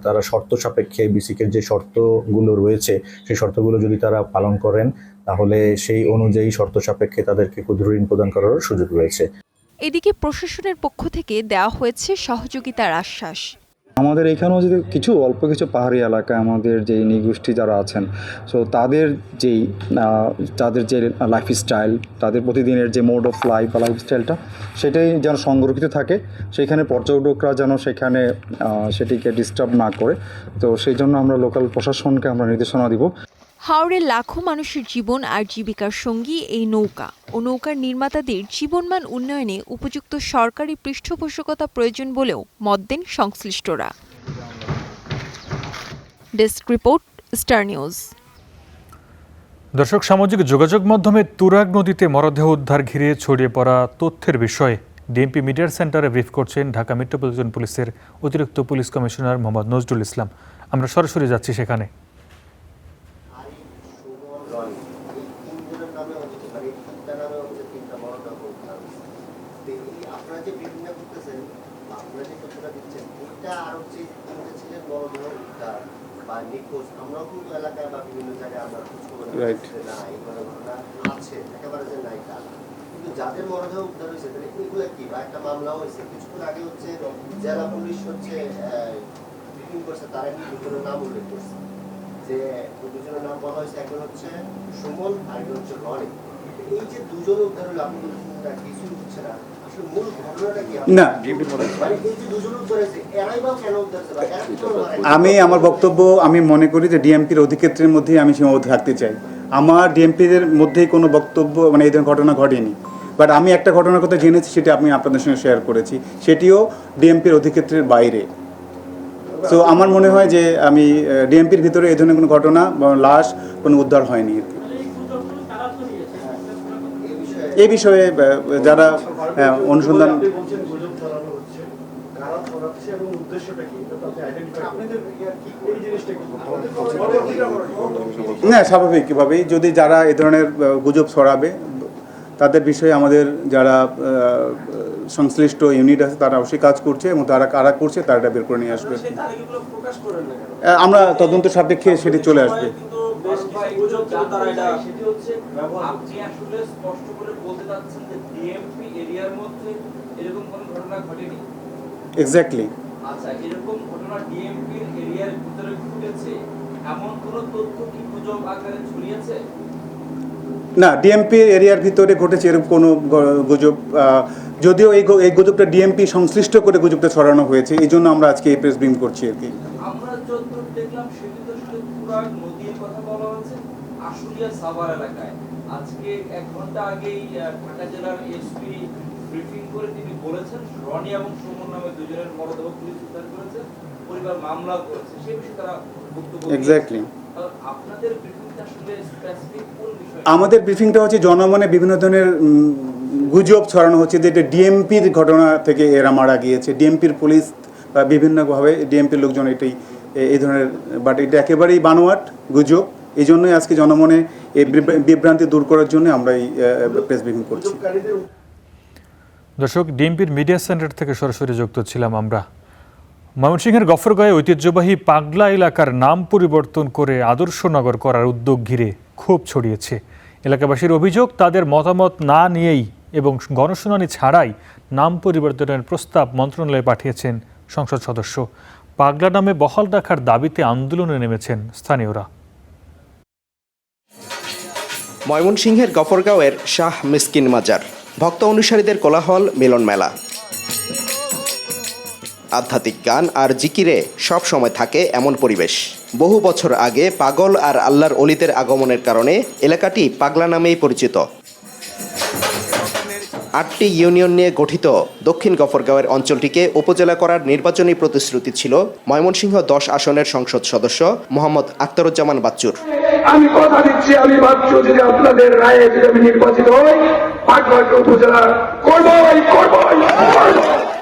তারা শর্ত সাপেক্ষে বিসিকের যে শর্তগুলো রয়েছে সেই শর্তগুলো যদি তারা পালন করেন, তাহলে সেই অনুযায়ী শর্ত সাপেক্ষে তাদেরকে ক্ষুদ্র ঋণ প্রদান করার সুযোগ রয়েছে। এদিকে প্রশাসনের পক্ষ থেকে দেওয়া হয়েছে সহযোগিতার আশ্বাস। আমাদের এখানেও যদি অল্প কিছু পাহাড়ি এলাকায় আমাদের যে নৃগোষ্ঠী যারা আছেন, সো তাদের যে লাইফস্টাইল, তাদের প্রতিদিনের যে মোড অফ লাইফ বা লাইফস্টাইলটা, সেটাই যেন সংরক্ষিত থাকে। সেখানে পর্যটকরা যেন সেখানে সেটিকে ডিস্টার্ব না করে, তো সেই জন্য আমরা লোকাল প্রশাসনকে আমরা নির্দেশনা দিব। হাওড়ের লাখো মানুষের জীবন আর জীবিকার সঙ্গী এই নৌকা ও নৌকার নির্মাতাদের জীবনমান উন্নয়নে উপযুক্ত সরকারি পৃষ্ঠপোষকতা প্রয়োজন বলেও মত দেন সংশ্লিষ্টরা। Desk report, star news. দর্শক, সামাজিক যোগাযোগ মাধ্যমে তুরাগ নদীতে মরদেহ উদ্ধার ঘিরে ছড়িয়ে পড়া তথ্যের বিষয়ে ডিএমপি মিডিয়া সেন্টারে ব্রিফ করছেন ঢাকা মেট্রোপলিটন পুলিশের অতিরিক্ত পুলিশ কমিশনার মোহাম্মদ নজরুল ইসলাম। আমরা সরাসরি যাচ্ছি সেখানে। রাইট। যাদের মরদেহ উদ্ধার হয়েছে তাহলে এগুলো কি বা একটা মামলা হয়েছে কিছুক্ষণ আগে হচ্ছে জেলা পুলিশ হচ্ছে ব্রিফিং করছে, তারা কি দুজনের নাম উল্লেখ করছে যে দুজনের নাম বলা হয়েছে, একজন হচ্ছে সুমন আর একজন হচ্ছে রনি। এই যে দুজন উদ্ধার হলো আপনি কিছু হচ্ছে না, আসলে মূল ঘটনাটা কি? না, মানে এই যে দুজন উদ্ধার হয়েছে এরাই বা কেন উদ্ধার হয়েছে বা এরা কি আমি আমার বক্তব্য আমি মনে করি যে ডিএমপির অধিক্ষেত্রের মধ্যেই আমি সীমাবদ্ধ থাকতে চাই। আমার ডিএমপির মধ্যেই কোনো বক্তব্য মানে এই ধরনের ঘটনা ঘটেনি, বাট আমি একটা ঘটনার কথা জেনেছি, সেটা আমি আপনাদের সঙ্গে শেয়ার করেছি, সেটিও ডিএমপির অধিক্ষেত্রের বাইরে। সো আমার মনে হয় যে আমি ডিএমপির ভিতরে এই ধরনের কোনো ঘটনা বা লাশ কোনো উদ্ধার হয়নি। এই বিষয়ে যারা অনুসন্ধান, না স্বাভাবিকভাবেই যদি যারা এই ধরনের গুজব ছড়াবে তাদের বিষয়ে আমাদের যারা সংশ্লিষ্ট ইউনিট আছে তারা অবশ্যই কাজ করছে এবং তারা কারা করছে তারা এটা বের করে নিয়ে আসবে। আমরা তদন্ত সাপেক্ষে সেটি চলে আসবে। এক্স্যাক্টলি। আচ্ছা, এরকম ঘটনা ডিএমপির এরিয়ার ভিতরে ঘটেছে এমন কোন তথ্য কি গুজব আকারে ছড়িয়েছে? না, ডিএমপি এরিয়ার ভিতরে ঘটেছে এরকম কোনো গুজব, যদিও এই গুজবটা ডিএমপি সংশ্লিষ্ট করে গুজবটা ছড়ানো হয়েছে, এই জন্য আমরা আজকে এই প্রেস ব্রিফিং করছি আর কি। আমরা যতদূর দেখলাম সেটি তো আসলে পুরা নদীর কথা বলা হচ্ছে আশুলিয়া সাভার এলাকায়। আজকে 1 ঘন্টা আগেই ঢাকা জেলার এসপি ব্রিফিং করে তিনি বলেছেন রনি এবং সুমন নামে দুজনের মরদেহ পুলিশ উদ্ধার করেছে, পরিবার মামলা করেছে, সেই বিষয়ে তারা বক্তব্য দিয়েছে। এক্স্যাক্টলি। আপনাদের ব্রিফিংটা আসলে স্পেসিফিক কোন বিষয়? আমাদের ব্রিফিংটা হচ্ছে জনমনে বিভিন্ন ধরনের গুজব ছড়ানো হচ্ছে যে এটা ডিএমপির ঘটনা থেকে এরা মারা গিয়েছে, ডিএমপির পুলিশ বা বিভিন্নভাবে ডিএমপির লোকজন এটাই এই ধরনের, বাট এটা একেবারেই বানোয়াট গুজব। এই জন্যই আজকে জনমনে এই বিভ্রান্তি দূর করার জন্য আমরা এই প্রেস ব্রিফিং করছি। দর্শক, ডিএমপির মিডিয়া সেন্টার থেকে সরাসরি যুক্ত ছিলাম আমরা। ময়মনসিংহের গফরগাঁয়ে ঐতিহ্যবাহী পাগলা এলাকার নাম পরিবর্তন করে আদর্শনগর করার উদ্যোগ ঘিরে ক্ষোভ ছড়িয়েছে। এলাকাবাসীর অভিযোগ, তাদের মতামত না নিয়েই এবং গণশুনানি ছাড়াই নাম পরিবর্তনের প্রস্তাব মন্ত্রণালয়ে পাঠিয়েছেন সংসদ সদস্য। পাগলা নামে বহাল রাখার দাবিতে আন্দোলনে নেমেছেন স্থানীয়রা। ময়মনসিংহের গফরগাঁওয়ের শাহ মিসকিন মাজার, ভক্ত অনুসারীদের কোলাহল, মিলন মেলা, আধ্যাত্মিক গান আর জিকিরে সব সময় থাকে এমন পরিবেশ। বহু বছর আগে পাগল আর আল্লাহর অলিদের আগমনের কারণে এলাকাটি পাগলা নামেই পরিচিত। 8টি ইউনিয়ন নিয়ে গঠিত দক্ষিণ গফরগাঁওয়ের অঞ্চলটিকে উপজেলা করার নির্বাচনী প্রতিশ্রুতি ছিল ময়মনসিংহ 10 আসনের সংসদ সদস্য মোহাম্মদ আখতারুজ্জামান বাচ্চুর। আমি কথা দিচ্ছি, আমি বাচ্চু যদি আপনাদের রায়ে যদি আমি নির্বাচিত হই, পাগলাকে উপজেলা করবই।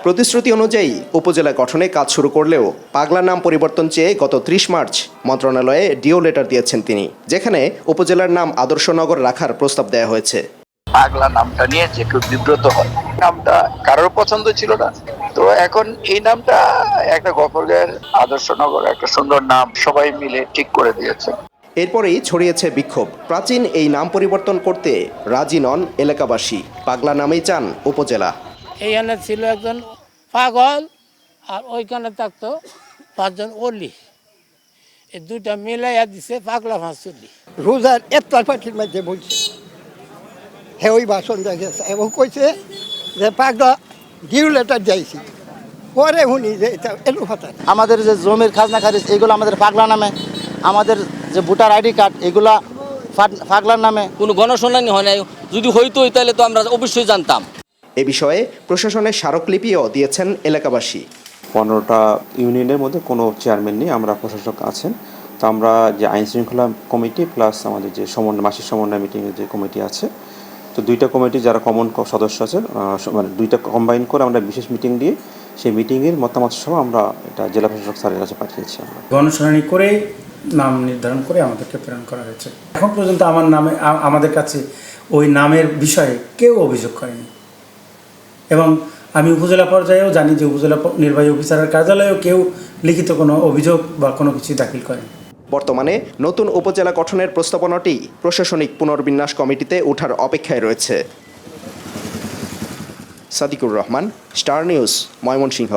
প্রতিশ্রুতি অনুযায়ী উপজেলা গঠনে কাজ শুরু করলেও পাগলা নাম পরিবর্তন চেয়ে গত 30 মার্চ মন্ত্রণালয়ে ডিও লেটার দিয়েছেন তিনি, যেখানে উপজেলার নাম আদর্শনগর রাখার প্রস্তাব দেওয়া হয়েছে। পাগলা নামটা নিয়ে যে কেউ বিব্রত হয়, নামটা কারোর পছন্দ ছিল না, তো এখন এই নামটা একটা গফরগাঁওয়ের আদর্শনগর, একটা সুন্দর নাম, সবাই মিলে ঠিক করে দিয়েছে। এরপরেই ছড়িয়েছে বিক্ষোভ। প্রাচীন এই নাম পরিবর্তন করতে রাজি নন এলাকাবাসী, পাগলা নামেই চান উপজেলা। এইখানে ছিল একজন পাগল আর ওইখানে থাকতো 5 জন অলি, এই দুইটা মিলাইয়া দিছে পাগলা ভাঁচুলি। রোজার ইফতার পার্টির মধ্যে বলছে, হ্যাঁ ওই ভাষণ দেখেছে এবং কইছে যে পাগলা ডিউ লেটার দিয়েছি, পরে উনি যে এটা এলো কথা। আমাদের যে জমির খাজনা খারিজ এগুলো আমাদের পাগলা নামে, আমাদের যে ভোটার আইডি কার্ড এগুলা পাগলার নামে। কোনো গণশুনানি হয় নাই, যদি হইতো তাহলে তো আমরা অবশ্যই জানতাম। এ বিষয়ে প্রশাসনের স্মারকলিপিও দিয়েছেন এলাকাবাসী। 15টা ইউনিয়নের মধ্যে কোনো চেয়ারম্যান নেই, আমরা প্রশাসক আছেন। তো আমরা যে আইন শৃঙ্খলা কমিটি প্লাস আমাদের যে মাসিক সমন্বয় মিটিংয়ের যে কমিটি আছে, তো 2টা কমিটি যারা কমন সদস্য আছে, মানে 2টা কম্বাইন করে আমরা বিশেষ মিটিং দিয়ে সেই মিটিংয়ের মতামত সহ আমরা এটা জেলা প্রশাসক স্যারের কাছে পাঠিয়েছি। আমরা গণশুনানি করে নাম নির্ধারণ করে আমাদেরকে প্রেরণ করা হয়েছে। এখন পর্যন্ত আমাদের কাছে ওই নামের বিষয়ে কেউ অভিযোগ করেনি এবং আমি উপজেলা পর্যায়েও জানি যে উপজেলা নির্বাহী অফিসারের কার্যালয়েও কেউ লিখিত কোনো অভিযোগ বা কোনো কিছু দাখিল করেনি। বর্তমানে নতুন উপজেলা গঠনের প্রস্তাবনাটি প্রশাসনিক পুনর্বিন্যাস কমিটিতে ওঠার অপেক্ষায় রয়েছে। Sadikur Rahman, Star News, Mymensingh.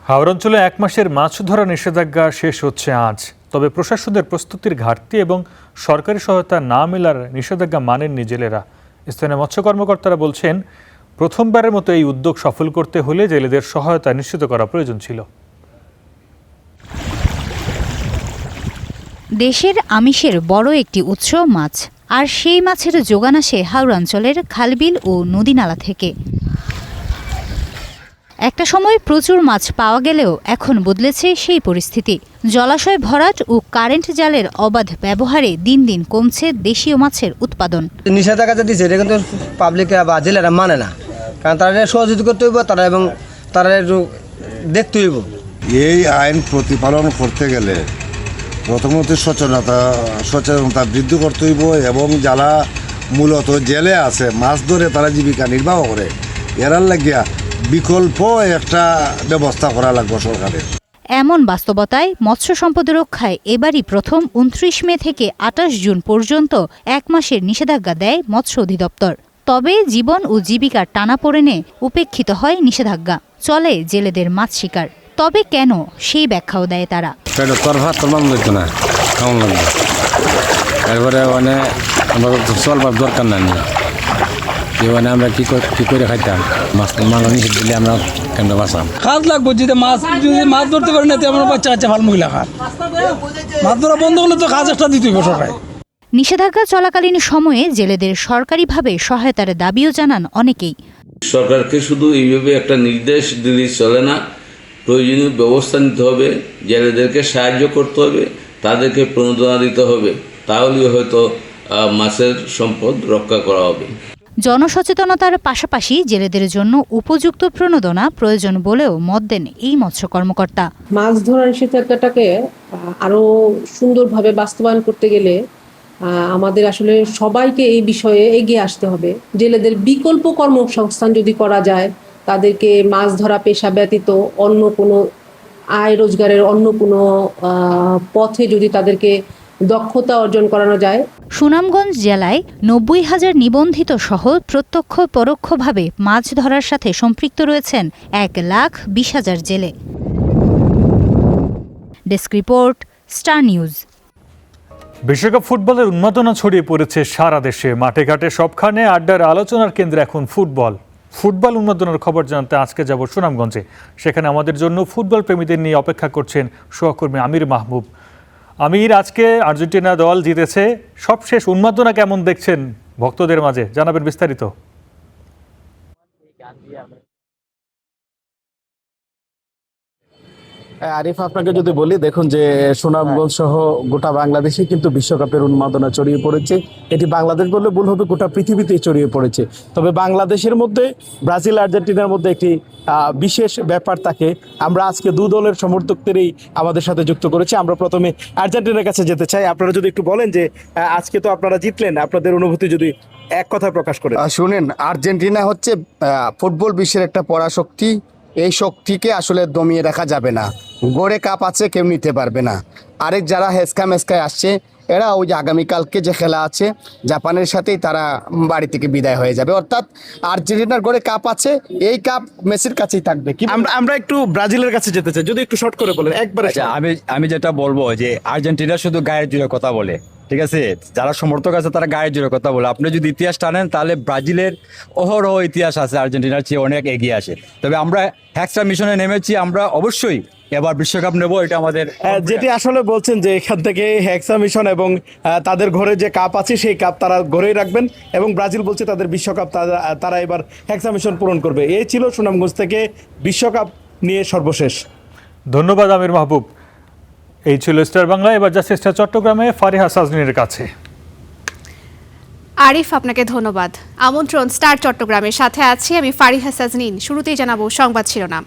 হাওড় অঞ্চলে 1 মাসের মাছ ধরা নিষেধাজ্ঞা শেষ হচ্ছে আজ। তবে প্রশাসনের প্রস্তুতির ঘাটতি এবং সরকারি সহায়তা না মেলার নিষেধাজ্ঞা মানেননি জেলেরা। স্থানীয় মৎস্য কর্মকর্তারা বলছেন, প্রথমবারের মতো এই উদ্যোগ সফল করতে হলে জেলেদের সহায়তা নিশ্চিত করা প্রয়োজন ছিল। দেশের আমিষের বড় একটি উৎস মাছ, আর সেই মাছের যোগান আসে হাওড় অঞ্চলের খালবিল ও নদীনালা থেকে। একটা সময় প্রচুর মাছ পাওয়া গেলেও এখন বদলেছে সেই পরিস্থিতি। জলাশয় ভরাট ও কারেন্ট জালের অবাধ ব্যবহারে দিন দিন কমছে দেশীয় মাছের উৎপাদন। নিষেধাজ্ঞা যে দিচ্ছে এটা কিন্তু পাবলিক বা জেলেরা মানে না, কারণ তারা সহযোগিতা করতে হইব, তারা একটু দেখতে হইব। এই আইন প্রতিপালন করতে গেলে প্রথমত সচেতনতা বৃদ্ধি করতে হইব, এবং যারা মূলত জেলে আছে মাছ ধরে তারা জীবিকা নির্বাহ করে, এরার লাগিয়া বিকল্প একটা ব্যবস্থা করা লাগবে সরকারের। এমন বাস্তবতায় মৎস্য সম্পদ রক্ষায় এবারই প্রথম 29 মে থেকে 28 জুন পর্যন্ত 1 মাসের নিষেধাজ্ঞা দেয় মৎস্য অধিদপ্তর। তবে জীবন ও জীবিকার টানাপোড়েনে উপেক্ষিত হয় নিষেধাজ্ঞা, চলে জেলেদের মাছ শিকার। তবে কেন, সেই ব্যাখ্যাও দেয় তারা। দরকার না, আমরা কি করে খাইতাম, মাছ নিষেধ দিলে আমরা কেন বাঁচাম। কাজ লাগবো, যদি মাছ ধরতে পারি না আমরা বাচ্চা কাচ্চা ভালো মহিলা খান, মাছ ধরা বন্ধ হলে তো কাজ একটা দিতে হবে সরকার। নিষেধাজ্ঞা চলাকালীন সময়ে জেলেদের সরকারিভাবে সহায়তার দাবিও জানান অনেকেই। সরকারকে শুধু এইভাবে একটা নির্দেশ দিলে চলে না, প্রয়োজনীয় ব্যবস্থা নিতে হবে, জেলেদেরকে সাহায্য করতে হবে, তাদেরকে প্রণোদনা দিতে হবে, তাহলেই হয়তো মাছের সম্পদ রক্ষা করা হবে। জনসচেতনতার পাশাপাশি জেলেদের জন্য উপযুক্ত প্রণোদনা প্রয়োজন বলেও মত দেন এই মৎস্য কর্মকর্তা। মাছ ধরার নিষেধাজ্ঞাটাকে আরো সুন্দরভাবে বাস্তবায়ন করতে গেলে আমাদের আসলে সবাইকে এই বিষয়ে এগিয়ে আসতে হবে। জেলেদের বিকল্প কর্মসংস্থান যদি করা যায়, তাদেরকে মাছ ধরা পেশা ব্যতীত অন্য কোনো আয় রোজগারের অন্য কোনো পথে যদি তাদেরকে দক্ষতা অর্জন করানো যায়। সুনামগঞ্জ জেলায় 90,000 নিবন্ধিত সহ প্রত্যক্ষ পরোক্ষভাবে মাছ ধরার সাথে সম্পৃক্ত রয়েছেন 1,20,000 জেলে। Desk report, star news. বিশ্বকাপ ফুটবলের উন্মাদনা ছড়িয়ে পড়েছে সারা দেশে। মাঠে ঘাটে সবখানে আড্ডার আলোচনার কেন্দ্রে এখন ফুটবল উন্মাদনার খবর জানতে আজকে যাব সুনামগঞ্জে। সেখানে আমাদের জন্য ফুটবল প্রেমীদের নিয়ে অপেক্ষা করছেন সহকর্মী আমির মাহবুব। আমির, আজকে আর্জেন্টিনা দল জিতেছে, সবশেষ উন্মাদনা কেমন দেখছেন ভক্তদের মাঝে, জানাবেন বিস্তারিত। আরিফ, আপনাকে যদি বলি, দেখুন যে সুনামগঞ্জ সহ গোটা বাংলাদেশে কিন্তু বিশ্বকাপের উন্মাদনা ছড়িয়ে পড়েছে। এটি বাংলাদেশ বললে ভুল হবে, গোটা পৃথিবীতেই ছড়িয়ে পড়েছে। তবে বাংলাদেশের মধ্যে ব্রাজিল আর্জেন্টিনার মধ্যে একটি বিশেষ ব্যাপার থাকে। আমরা আজকে দু দলের সমর্থকদেরই আমাদের সাথে যুক্ত করেছি। আমরা প্রথমে আর্জেন্টিনার কাছে যেতে চাই। আপনারা যদি একটু বলেন যে আজকে তো আপনারা জিতলেন, আপনাদের অনুভূতি যদি এক কথায় প্রকাশ করেন। শুনেন, আর্জেন্টিনা হচ্ছে ফুটবল বিশ্বের একটা পরাশক্তি। এই শক্তিকে আসলে দমিয়ে রাখা যাবে না। গড়ে কাপ আছে, কেউ নিতে পারবে না। আরেক যারা হেসকা মেসকায় আসছে, এরা ওই যে আগামীকালকে যে খেলা আছে জাপানের সাথেই, তারা বাড়ি থেকে বিদায় হয়ে যাবে। অর্থাৎ আর্জেন্টিনার গড়ে কাপ আছে, এই কাপ মেসির কাছেই থাকবে। আমরা একটু ব্রাজিলের কাছে যেতে চাই, যদি একটু শর্ট করে বলেন একবারে। আমি যেটা বলবো যে আর্জেন্টিনা শুধু গায়ের জোরে কথা বলে, ঠিক আছে? যারা সমর্থক আছে তারা গায়ের জোরে কথা বলে। আপনি যদি ইতিহাস টানেন তাহলে ব্রাজিলের অহরহ ইতিহাস আছে আর্জেন্টিনার চেয়ে অনেক এগিয়ে আসে। তবে আমরা হেক্সা মিশনে নেমেছি, আমরা অবশ্যই এবার বিশ্বকাপ নেব, এটা আমাদের। যেটি আসলে বলছেন যে এখান থেকে হেক্সা মিশন এবং তাদের ঘরে যে কাপ আছে সেই কাপ তারা ঘরেই রাখবেন, এবং ব্রাজিল বলছে তাদের বিশ্বকাপ তারা এবার হেক্সা মিশন পূরণ করবে। এই ছিল সুনামগঞ্জ থেকে বিশ্বকাপ নিয়ে সর্বশেষ। ধন্যবাদ আমির মাহবুব। এই ছিল স্টার বাংলা। এবার যাচ্ছে স্টার চট্টগ্রামে ফারিহা সাজনীর কাছে। আরিফ, আপনাকে ধন্যবাদ। আমন্ত্রণ স্টার চট্টগ্রামের সাথে আছি আমি ফারিহা সাজনীন। শুরুতেই জানাবো সংবাদ শিরোনাম।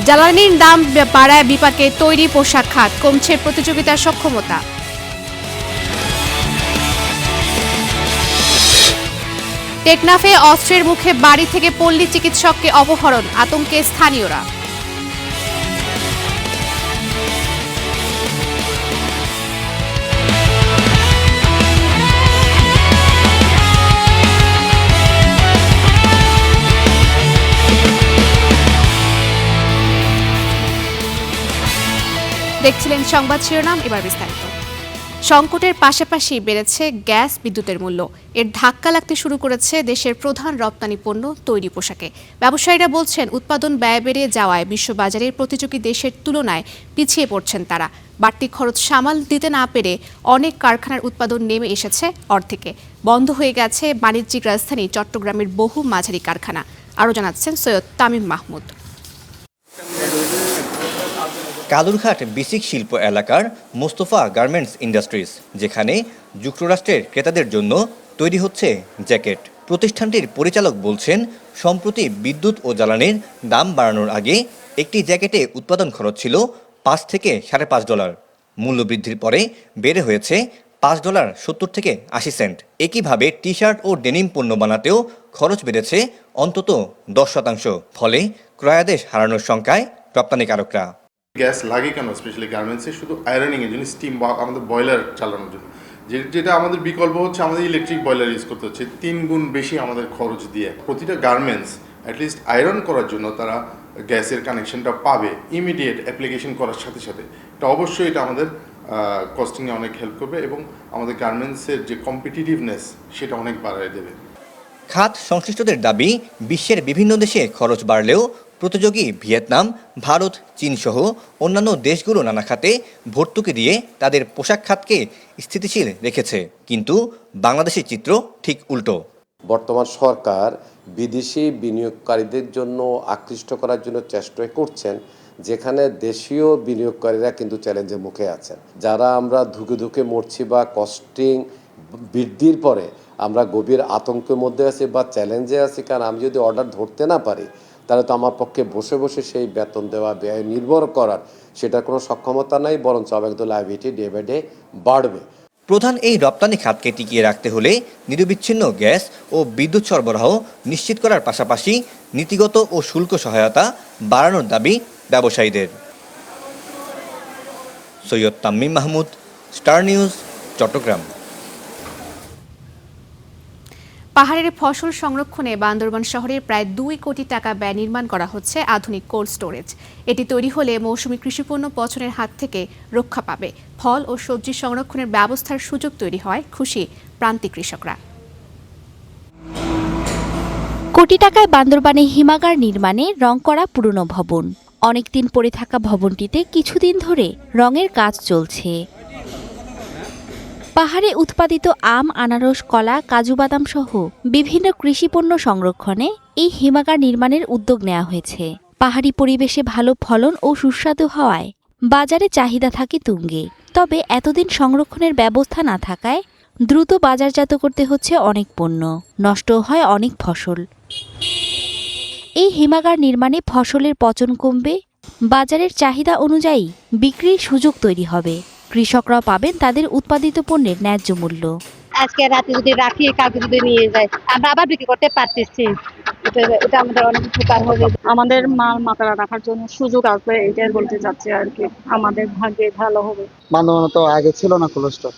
জ্বালানির দাম বাড়ায় বিপাকে তৈরি পোশাক খাত, কমছে প্রতিযোগিতার সক্ষমতা। টেকনাফে অস্ত্রের মুখে বাড়ি থেকে পল্লী চিকিৎসককে অপহরণ, আতঙ্কে স্থানীয়রা। দেখছিলেন সংবাদ শিরোনাম, এবার বিস্তারিত। সংকটের পাশাপাশি বেড়েছে গ্যাস বিদ্যুতের মূল্য। এর ধাক্কা লাগতে শুরু করেছে দেশের প্রধান রপ্তানি পণ্য তৈরি পোশাকে। ব্যবসায়ীরা বলছেন উৎপাদন ব্যয় বেড়ে যাওয়ায় বিশ্ববাজারের প্রতিযোগী দেশের তুলনায় পিছিয়ে পড়ছেন তারা। বাড়তি খরচ সামাল দিতে না পেরে অনেক কারখানার উৎপাদন নেমে এসেছে অর্ধেকে। বন্ধ হয়ে গেছে বাণিজ্যিক রাজধানী চট্টগ্রামের বহু মাঝারি কারখানা। আরও জানাচ্ছেন সৈয়দ তামিম মাহমুদ। কালুরঘাট বিসিক শিল্প এলাকার মোস্তফা গার্মেন্টস ইন্ডাস্ট্রিজ, যেখানে যুক্তরাষ্ট্রের ক্রেতাদের জন্য তৈরি হচ্ছে জ্যাকেট। প্রতিষ্ঠানটির পরিচালক বলছেন, সম্প্রতি বিদ্যুৎ ও জ্বালানির দাম বাড়ানোর আগে একটি জ্যাকেটে উৎপাদন খরচ ছিল $5 থেকে $5.5। মূল্যবৃদ্ধির পরে বেড়ে হয়েছে $5.70 থেকে 80 সেন্ট। একইভাবে টি শার্ট ও ডেনিম পণ্য বানাতেও খরচ বেড়েছে অন্তত 10%। ফলে ক্রয়াদেশ হারানোর শঙ্কায় রপ্তানিকারকরা। গ্যাস লাগে কেন স্পেশালি গার্মেন্টসে? শুধু আয়রনিংয়ের জন্য, স্টিম বা আমাদের বয়লার চালানোর জন্য। যেটা আমাদের বিকল্প হচ্ছে আমাদের ইলেকট্রিক বয়লার ইউজ করতে হচ্ছে 3 গুণ বেশি আমাদের খরচ দিয়ে। প্রতিটা গার্মেন্টস অ্যাটলিস্ট আয়রন করার জন্য তারা গ্যাসের কানেকশনটা পাবে ইমিডিয়েট অ্যাপ্লিকেশন করার সাথে সাথে। এটা অবশ্যই এটা আমাদের কস্টিংয়ে অনেক হেল্প করবে এবং আমাদের গার্মেন্টসের যে কম্পিটিটিভনেস সেটা অনেক বাড়িয়ে দেবে। খাত সংশ্লিষ্টদের দাবি, বিশ্বের বিভিন্ন দেশে খরচ বাড়লেও প্রতিযোগী ভিয়েতনাম, ভারত, চীন সহ অন্যান্য দেশগুলো নানা খাতে ভর্তুকি দিয়ে তাদের পোশাক খাতকে স্থিতিশীল রেখেছে। কিন্তু বাংলাদেশের চিত্র ঠিক উল্টো। বর্তমান সরকার বিদেশি বিনিয়োগকারীদের জন্য আকৃষ্ট করার জন্য চেষ্টা করছেন, যেখানে দেশীয় বিনিয়োগকারীরা কিন্তু চ্যালেঞ্জের মুখে আছেন। যারা আমরা ধুকে ধুকে মরছি বা কস্টিং বৃদ্ধির পরে আমরা গভীর আতঙ্কের মধ্যে আছি বা চ্যালেঞ্জে আছি, কারণ আমি যদি অর্ডার ধরতে না পারি তাহলে তো আমার পক্ষে বসে বসে সেই বেতন দেওয়া, ব্যয় নির্ভর করার সেটার কোনো সক্ষমতা নাই, বরঞ্চ একদম লাইবিলিটি ডে বাই ডে বাড়বে। প্রধান এই রপ্তানি খাতকে টিকিয়ে রাখতে হলে নিরবিচ্ছিন্ন গ্যাস ও বিদ্যুৎ সরবরাহ নিশ্চিত করার পাশাপাশি নীতিগত ও শুল্ক সহায়তা বাড়ানোর দাবি ব্যবসায়ীদের। Syed Tamim Mahmud, star news, Chattogram. পাহাড়ের ফসল সংরক্ষণে বান্দরবান শহরের প্রায় 2 কোটি টাকা ব্যয় নির্মাণ করা হচ্ছে আধুনিক কোল্ড স্টোরেজ। এটি তৈরি হলে মৌসুমী কৃষিপণ্য পচনের হাত থেকে রক্ষা পাবে। ফল ও সবজি সংরক্ষণের ব্যবস্থার সুযোগ তৈরি হয়, খুশি প্রান্তিক কৃষকরা। কোটি টাকায় বান্দরবানে হিমাগার নির্মাণে রং করা পুরনো ভবন। অনেকদিন পড়ে থাকা ভবনটিতে কিছুদিন ধরে রঙের কাজ চলছে। পাহাড়ে উৎপাদিত আম, আনারস, কলা, কাজু বাদাম সহ বিভিন্ন কৃষিপণ্য সংরক্ষণে এই হিমাগার নির্মাণের উদ্যোগ নেওয়া হয়েছে। পাহাড়ি পরিবেশে ভালো ফলন ও সুস্বাদু হওয়ায় বাজারে চাহিদা থাকে তুঙ্গে। তবে এতদিন সংরক্ষণের ব্যবস্থা না থাকায় দ্রুত বাজারজাত করতে হচ্ছে অনেক পণ্য, নষ্ট হয় অনেক ফসল। এই হিমাগার নির্মাণে ফসলের পচন কমবে, বাজারের চাহিদা অনুযায়ী বিক্রির সুযোগ তৈরি হবে। কৃষকরা পাবেন তাদের উৎপাদিত পণ্যের ন্যায্য মূল্য। আজকে রাতে যদি রাখি, কালকে যদি নিয়ে যায়, আমরা আবার বিক্রি করতে পারতেছি। এটা আমাদের অনেক উপকার হবে। আমাদের মাল মাত্রা রাখার জন্য সুযোগ আসবে, এটাই বলতে চাচ্ছি আর কি। আমাদের ভাগ্যে ভালো হবে। বান্দরবানে তো আগে ছিল না কোল্ড স্টোর,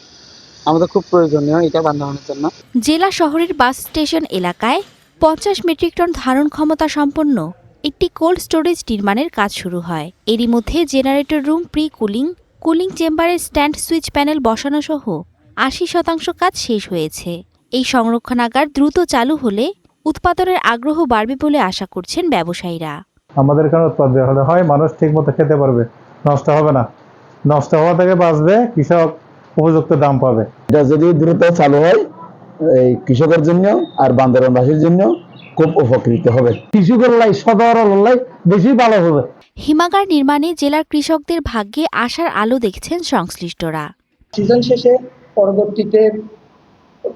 আমাদের খুব প্রয়োজনীয় এটা বান্দরবানের জন্য। জেলা শহরের বাস স্টেশন এলাকায় 50 মেট্রিক টন ধারণ ক্ষমতা সম্পন্ন একটি কোল্ড স্টোরেজ নির্মাণের কাজ শুরু হয়। এরই মধ্যে জেনারেটর রুম, প্রি কুলিং চেম্বারের স্ট্যান্ড সুইচ প্যানেল বসানো সহ 80% কাজ শেষ হয়েছে। এই সংরক্ষণাগার দ্রুত চালু হলে উৎপাদনের আগ্রহ বাড়বে বলে আশা করছেন ব্যবসায়ীরা। আমাদের এখানে উৎপাদন হলে হয় মানুষ ঠিকমতো খেতে পারবে, নষ্ট হবে না, নষ্ট হওয়া থেকে বাঁচবে, কৃষক উপযুক্ত দাম পাবে। এটা যদি দ্রুত চালু হয় এই কৃষকের জন্য আর বান্দরবানবাসীর জন্য খুব উপকৃত হবে। কৃষকের লাই সাধারণ লাই বেশি ভালো হবে। হিমাগার নির্মাণে জেলার কৃষকদের ভাগ্যে আশার আলো দেখছেন সংশ্লিষ্টরা। সিজন শেষে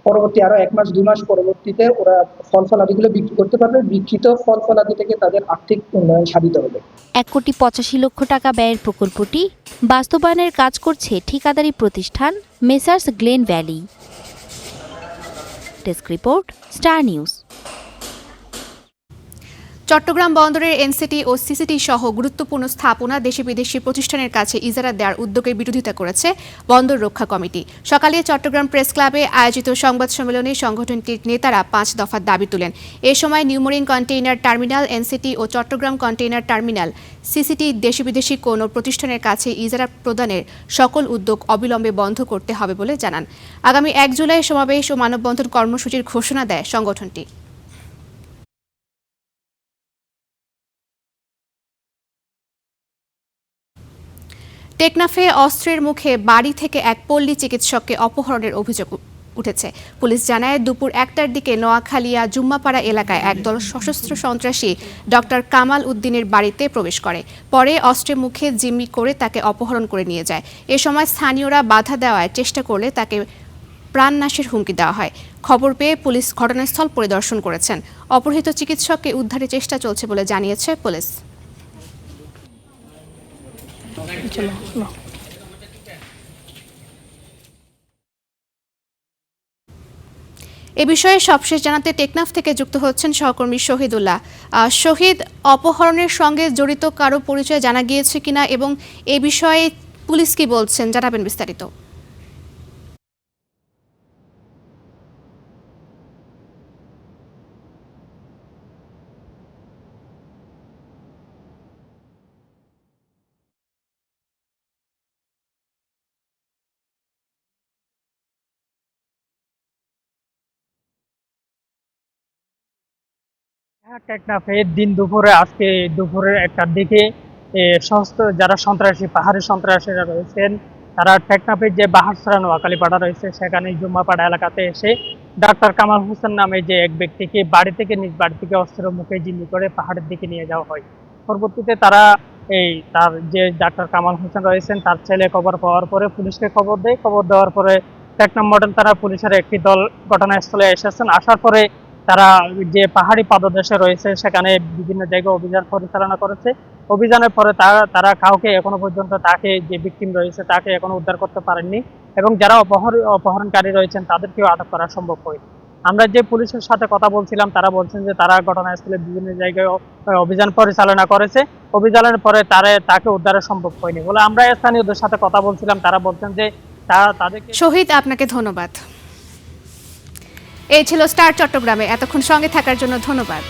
পরবর্তী আরো 1 মাস 2 মাস পরবর্তীতে ওরা ফল ফলাদিগুলো বিক্রি করতে পারবে। বিক্রিত ফল ফলাদি থেকে তাদের আর্থিক উন্নয়ন সাধিত হবে। 1,85,00,000 টাকা ব্যয়ের প্রকল্পটি বাস্তবায়নের কাজ করছে ঠিকাদারি প্রতিষ্ঠান messrs Glen Valley. Desk report, star news. Chattogram বন্দরের এনসিটি ও সিসিটি সহ গুরুত্বপূর্ণ স্থাপনা দেশি বিদেশি প্রতিষ্ঠানের কাছে ইজারা দেওয়ার উদ্যোগের বিরোধিতা করেছে বন্দর রক্ষা কমিটি। সকালে চট্টগ্রাম প্রেস ক্লাবে আয়োজিত সংবাদ সম্মেলনে সংগঠনটির নেতারা 5 দফার দাবি তোলেন। এ সময় নিউমরিং কন্টেইনার টার্মিনাল, এনসিটি ও চট্টগ্রাম কন্টেইনার টার্মিনাল, সিসিটি দেশি বিদেশি কোনো প্রতিষ্ঠানের কাছে ইজারা প্রদানের সকল উদ্যোগ অবিলম্বে বন্ধ করতে হবে বলে জানান। আগামী 1 জুলাই সমাবেশ ও মানববন্ধন কর্মসূচির ঘোষণা দেয় সংগঠনটি। টেকনাফে অস্ত্রের মুখে বাড়ি থেকে এক পল্লী চিকিৎসককে অপহরণের অভিযোগ উঠেছে। পুলিশ জানায় দুপুর 1টার দিকে নোয়াখালিয়া জুম্মাপাড়া এলাকায় একদল সশস্ত্র সন্ত্রাসী ডক্টর কামাল উদ্দিনের বাড়িতে প্রবেশ করে। পরে অস্ত্রের মুখে জিম্মি করে তাকে অপহরণ করে নিয়ে যায়। এ সময় স্থানীয়রা বাধা দেওয়ার চেষ্টা করলে তাকে প্রাণনাশের হুমকি দেওয়া হয়। খবর পেয়ে পুলিশ ঘটনাস্থল পরিদর্শন করেছেন। অপহৃত চিকিৎসককে উদ্ধারের চেষ্টা চলছে বলে জানিয়েছে পুলিশ। এ বিষয়ে সবশেষ জানাতে টেকনাফ থেকে যুক্ত হচ্ছেন সহকর্মী শহীদুল্লাহ। শহীদ, অপহরণের সঙ্গে জড়িত কারো পরিচয় জানা গিয়েছে কিনা এবং এ বিষয়ে পুলিশ কি বলছেন, জানাবেন বিস্তারিত। টেকনাফে দিন দুপুরে আজকে দুপুরের 1টার দিকে যারা সন্ত্রাসী পাহাড়ি সন্ত্রাসীরা রয়েছেন তারা টেকনাফের যে বাহারছড়া নোয়াখালীপাড়া রয়েছে সেখানে জুম্মাপাড়া এলাকাতে এসে ডাক্তার কামাল হোসেন নামে যে এক ব্যক্তিকে নিজ বাড়ি থেকে অস্ত্রের মুখে জিম্মি করে পাহাড়ের দিকে নিয়ে যাওয়া হয়। পরবর্তীতে তারা তার যে ডাক্তার কামাল হোসেন রয়েছেন তার ছেলে খবর পাওয়ার পরে পুলিশকে খবর দেয়। খবর দেওয়ার পরে টেকনাফ মডেল থানা পুলিশের একটি দল ঘটনাস্থলে এসেছেন। আসার পরে তারা যে পাহাড়ি পাদদেশে রয়েছে সেখানে বিভিন্ন জায়গায় অভিযান পরিচালনা করেছে। অভিযানের পরে তারা কাউকে এখনো পর্যন্ত তাকে যে ভিকটিম রয়েছে তাকে এখনো উদ্ধার করতে পারেননি এবং যারা অপহরণকারী রয়েছেন তাদেরকেও আটক করা সম্ভব হয়নি। আমরা যে পুলিশের সাথে কথা বলছিলাম তারা বলছেন যে তারা ঘটনাস্থলে বিভিন্ন জায়গায় অভিযান পরিচালনা করেছে। অভিযানের পরে তাকে উদ্ধার সম্ভব হয়নি বলে আমরা স্থানীয়দের সাথে কথা বলছিলাম। তারা বলছেন যে তাদেরকে। শহীদ, আপনাকে ধন্যবাদ। এই ছিল স্টার চট্টগ্রামে। এতক্ষণ সঙ্গে থাকার জন্য ধন্যবাদ।